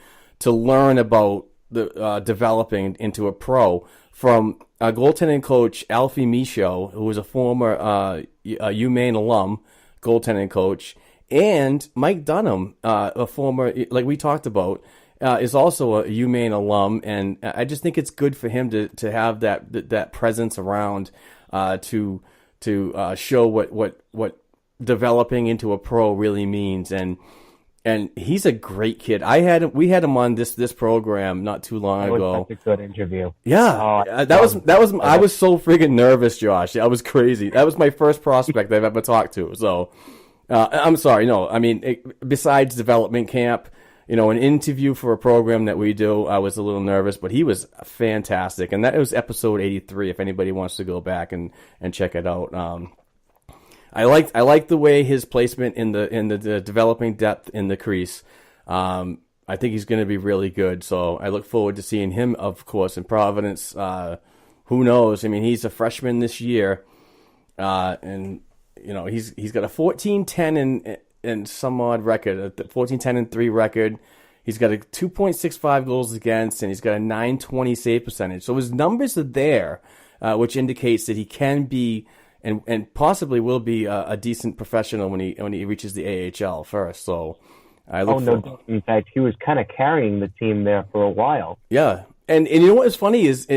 learn about the developing into a pro from goaltending coach Alfie Michaud, who was a former UMaine alum goaltending coach, and Mike Dunham, a former, like we talked about, is also a UMaine alum, and I just think it's good for him to have that presence around to show what developing into a pro really means, and he's a great kid. We had him on this program not too long ago. That was such a good interview. Yeah, that was I was so friggin' nervous, Josh. That was crazy. That was my first prospect I've ever talked to. So I'm sorry. No, I mean, besides development camp, an interview for a program that we do, I was a little nervous, but he was fantastic, and that was episode 83. If anybody wants to go back and check it out. I like the way his placement in the developing depth in the crease. I think he's going to be really good. So I look forward to seeing him, of course, in Providence. Who knows? I mean, he's a freshman this year, and he's got a 14-10 and some odd record, a 14-10-3 record. He's got a 2.65 goals against, and he's got a .920 save percentage. So his numbers are there, which indicates that he can be. And possibly will be a decent professional when he reaches the AHL first. So I look for. In fact, he was kind of carrying the team there for a while. Yeah, and you know what's funny is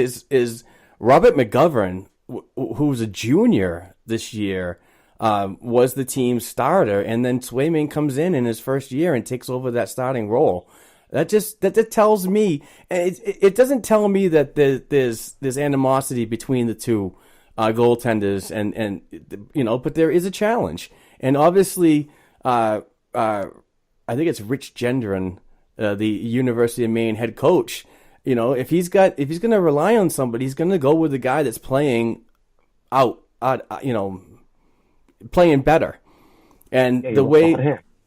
Robert McGovern, who was a junior this year, was the team's starter, and then Swayman comes in his first year and takes over that starting role. That tells me, and it doesn't tell me that there's animosity between the two goaltenders, and but there is a challenge, and obviously, I think it's Rich Gendron, the University of Maine head coach. If he's going to rely on somebody, he's going to go with the guy that's playing playing better, and the way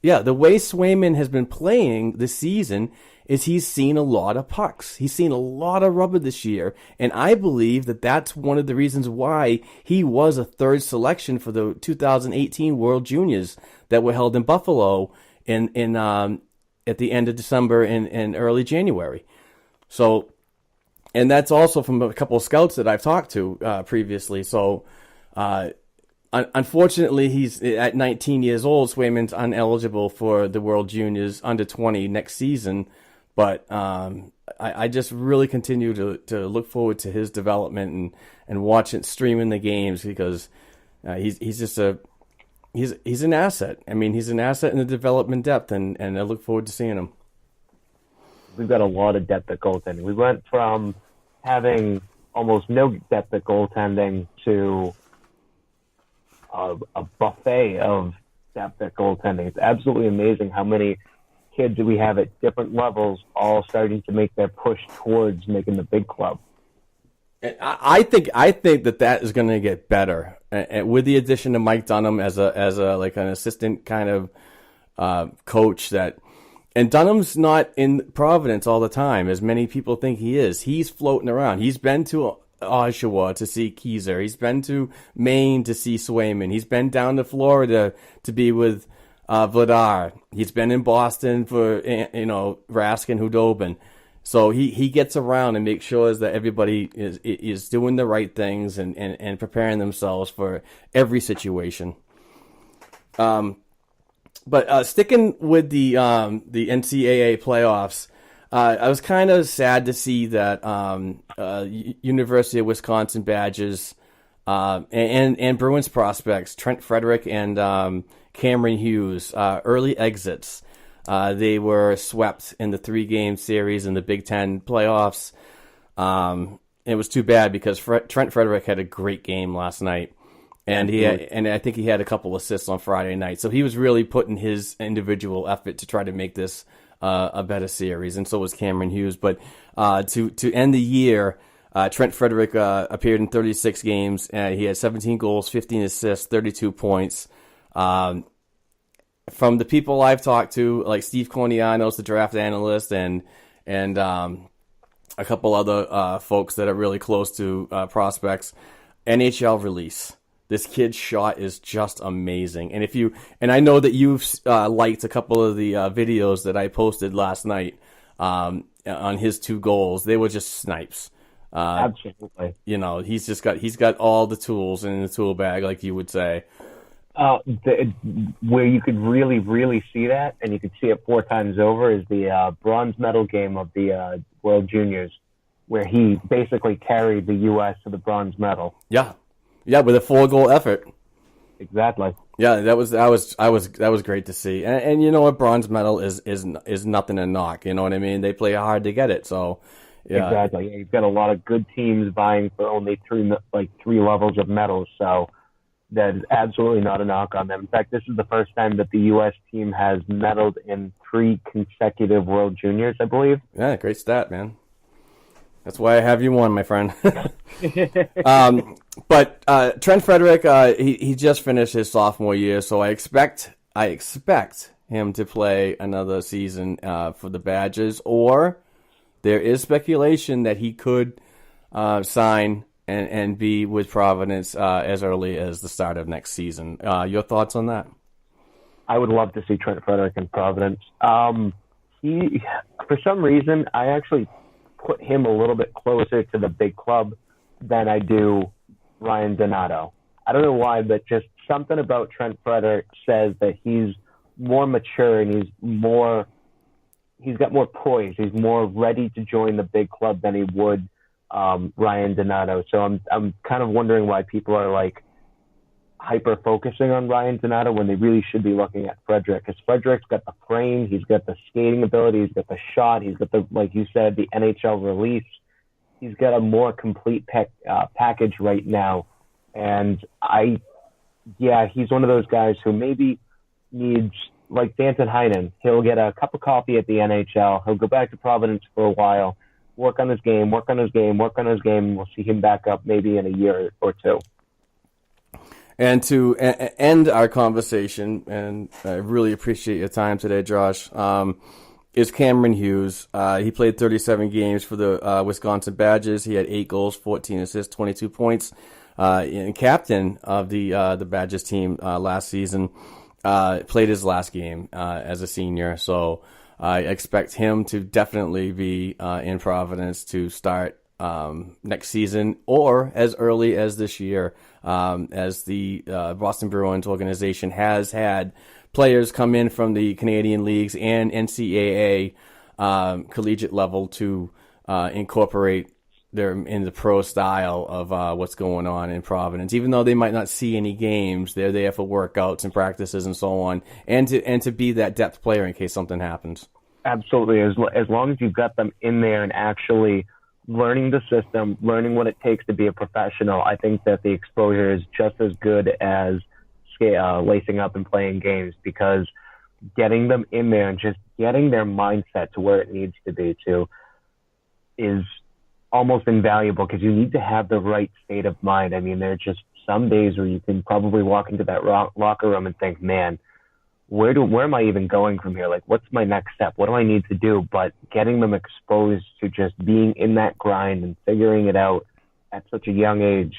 Swayman has been playing this season is he's seen a lot of pucks. He's seen a lot of rubber this year, and I believe that that's one of the reasons why he was a third selection for the 2018 World Juniors that were held in Buffalo at the end of December and early January. So, and that's also from a couple of scouts that I've talked to previously. So, unfortunately, he's at 19 years old. Swayman's ineligible for the World Juniors under 20 next season. But I just really continue to look forward to his development and watching streaming the games, because he's just he's an asset. I mean, he's an asset in the development depth, and I look forward to seeing him. We've got a lot of depth at goaltending. We went from having almost no depth at goaltending to a buffet of depth at goaltending. It's absolutely amazing how many kids we have at different levels all starting to make their push towards making the big club. I think that is going to get better, and with the addition of Mike Dunham as a like an assistant kind of coach. And Dunham's not in Providence all the time, as many people think he is. He's floating around. He's been to Oshawa to see Keyser. He's been to Maine to see Swayman. He's been down to Florida to be with Vladar. He's been in Boston for Rask and Hudobin. So he gets around and makes sure that everybody is doing the right things and preparing themselves for every situation. But sticking with the NCAA playoffs, I was kind of sad to see that University of Wisconsin Badgers and Bruins prospects Trent Frederick and Cameron Hughes early exits. They were swept in the 3-game series in the Big Ten playoffs. It was too bad because Trent Frederick had a great game last night, and I think he had a couple assists on Friday night. So he was really putting his individual effort to try to make this a better series, and so was Cameron Hughes. But to end the year, Trent Frederick appeared in 36 games, and he had 17 goals, 15 assists, 32 points. From the people I've talked to, like Steve Cornianos, the draft analyst, and a couple other folks that are really close to prospects, NHL release. This kid's shot is just amazing. And I know that you've liked a couple of the videos that I posted last night on his 2 goals. They were just snipes. Absolutely. He's got all the tools in the tool bag, like you would say. Where you could really, really see that, and you could see it 4 times over, is the bronze medal game of the World Juniors, where he basically carried the U.S. to the bronze medal. Yeah, with a 4-goal effort. Exactly. Yeah, that was great to see, and you know what, bronze medal is nothing to knock. You know what I mean? They play hard to get it, so. Yeah. Exactly. You've got a lot of good teams vying for only 3 levels of medals, so. That is absolutely not a knock on them. In fact, this is the first time that the U.S. team has medaled in 3 consecutive World Juniors, I believe. Yeah, great stat, man. That's why I have you on, my friend. But Trent Frederick, he just finished his sophomore year, so I expect him to play another season for the Badgers, or there is speculation that he could sign and be with Providence as early as the start of next season. Your thoughts on that? I would love to see Trent Frederick in Providence. He, for some reason, I actually put him a little bit closer to the big club than I do Ryan Donato. I don't know why, but just something about Trent Frederick says that he's more mature and he's got more poise. He's more ready to join the big club than he would Ryan Donato. So I'm kind of wondering why people are like hyper focusing on Ryan Donato when they really should be looking at Frederick, because Frederick's got the frame, he's got the skating ability, he's got the shot, he's got the, like you said, the NHL release. He's got a more complete package right now, and he's one of those guys who maybe needs, like Danton Heinen, he'll get a cup of coffee at the NHL, he'll go back to Providence for a while, work on his game, and we'll see him back up maybe in a year or 2. And to end our conversation, and I really appreciate your time today, Josh, is Cameron Hughes. He played 37 games for the Wisconsin Badgers. He had 8 goals, 14 assists, 22 points. And captain of the Badgers team last season, played his last game as a senior. So I expect him to definitely be in Providence to start next season or as early as this year, as the Boston Bruins organization has had players come in from the Canadian leagues and NCAA collegiate level to incorporate they're in the pro style of what's going on in Providence. Even though they might not see any games, they're there for workouts and practices and so on, and to be that depth player in case something happens. Absolutely. As long as you've got them in there and actually learning the system, learning what it takes to be a professional, I think that the exposure is just as good as lacing up and playing games, because getting them in there and just getting their mindset to where it needs to be is almost invaluable, because you need to have the right state of mind. I mean, there are just some days where you can probably walk into that locker room and think, man, where am I even going from here? Like, what's my next step? What do I need to do? But getting them exposed to just being in that grind and figuring it out at such a young age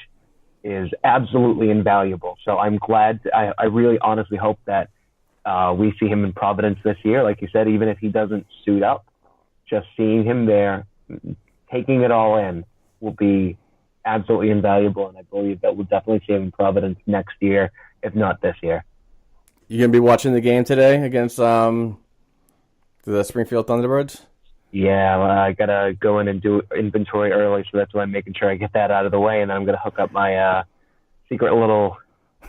is absolutely invaluable. So I'm glad. I really honestly hope that we see him in Providence this year. Like you said, even if he doesn't suit up, just seeing him there, taking it all in, will be absolutely invaluable. And I believe that we'll definitely see him in Providence next year, if not this year. You going to be watching the game today against the Springfield Thunderbirds? Yeah, I got to go in and do inventory early, so that's why I'm making sure I get that out of the way, and then I'm going to hook up my secret little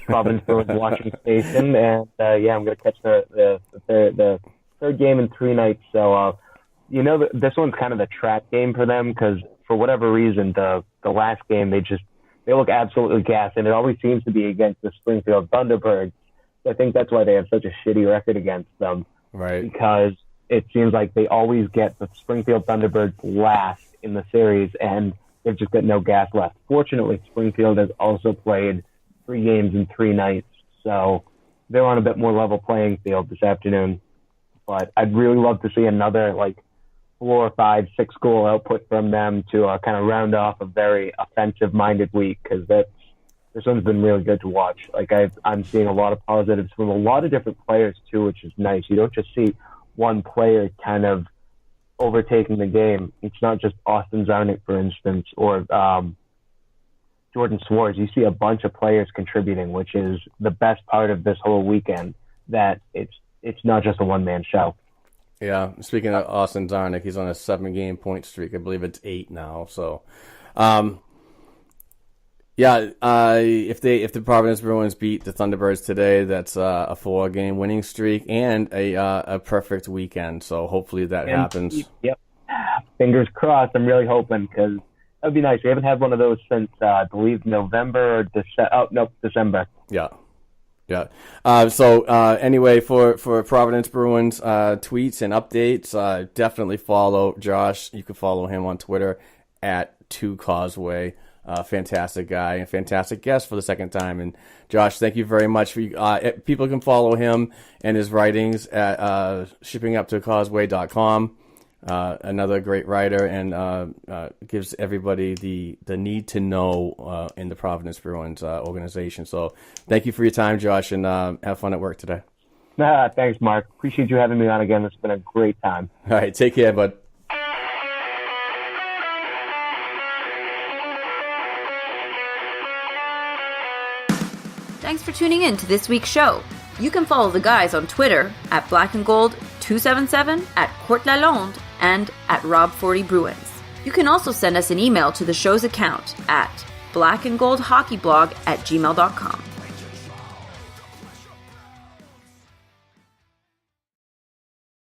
Providence Bruins watching station, and I'm going to catch the third game in 3 nights. So, this one's kind of the trap game for them, because for whatever reason, the last game, they look absolutely gassed, and it always seems to be against the Springfield Thunderbirds. I think that's why they have such a shitty record against them. Right. Because it seems like they always get the Springfield Thunderbirds last in the series, and they've just got no gas left. Fortunately, Springfield has also played 3 games in 3 nights, so they're on a bit more level playing field this afternoon. But I'd really love to see another 4, 5, 6 goal output from them to kind of round off a very offensive-minded week, because this one's been really good to watch. I'm seeing a lot of positives from a lot of different players too, which is nice. You don't just see one player kind of overtaking the game. It's not just Austin Zarnik, for instance, or Jordan Swartz. You see a bunch of players contributing, which is the best part of this whole weekend, that it's not just a one-man show. Yeah, speaking of Austin Zarnik, he's on a 7-game point streak. I believe it's 8 now. So, if the Providence Bruins beat the Thunderbirds today, that's a 4-game winning streak and a perfect weekend. So hopefully that happens. Yep. Fingers crossed. I'm really hoping, because that would be nice. We haven't had one of those since, I believe, November or December. Yeah. Yeah. Anyway, for Providence Bruins tweets and updates, definitely follow Josh. You can follow him on Twitter at 2Causeway. Fantastic guy and fantastic guest for the second time. And Josh, thank you very much. People can follow him and his writings at shippinguptocauseway.com. Another great writer, and gives everybody the need to know in the Providence Bruins organization. So thank you for your time, Josh, and have fun at work today. Thanks, Mark. Appreciate you having me on again. It's been a great time. All right, take care, bud. Thanks for tuning in to this week's show. You can follow the guys on Twitter at blackandgold277, at Court Lalonde, and at Rob40 Bruins. You can also send us an email to the show's account at blackandgoldhockeyblog@gmail.com.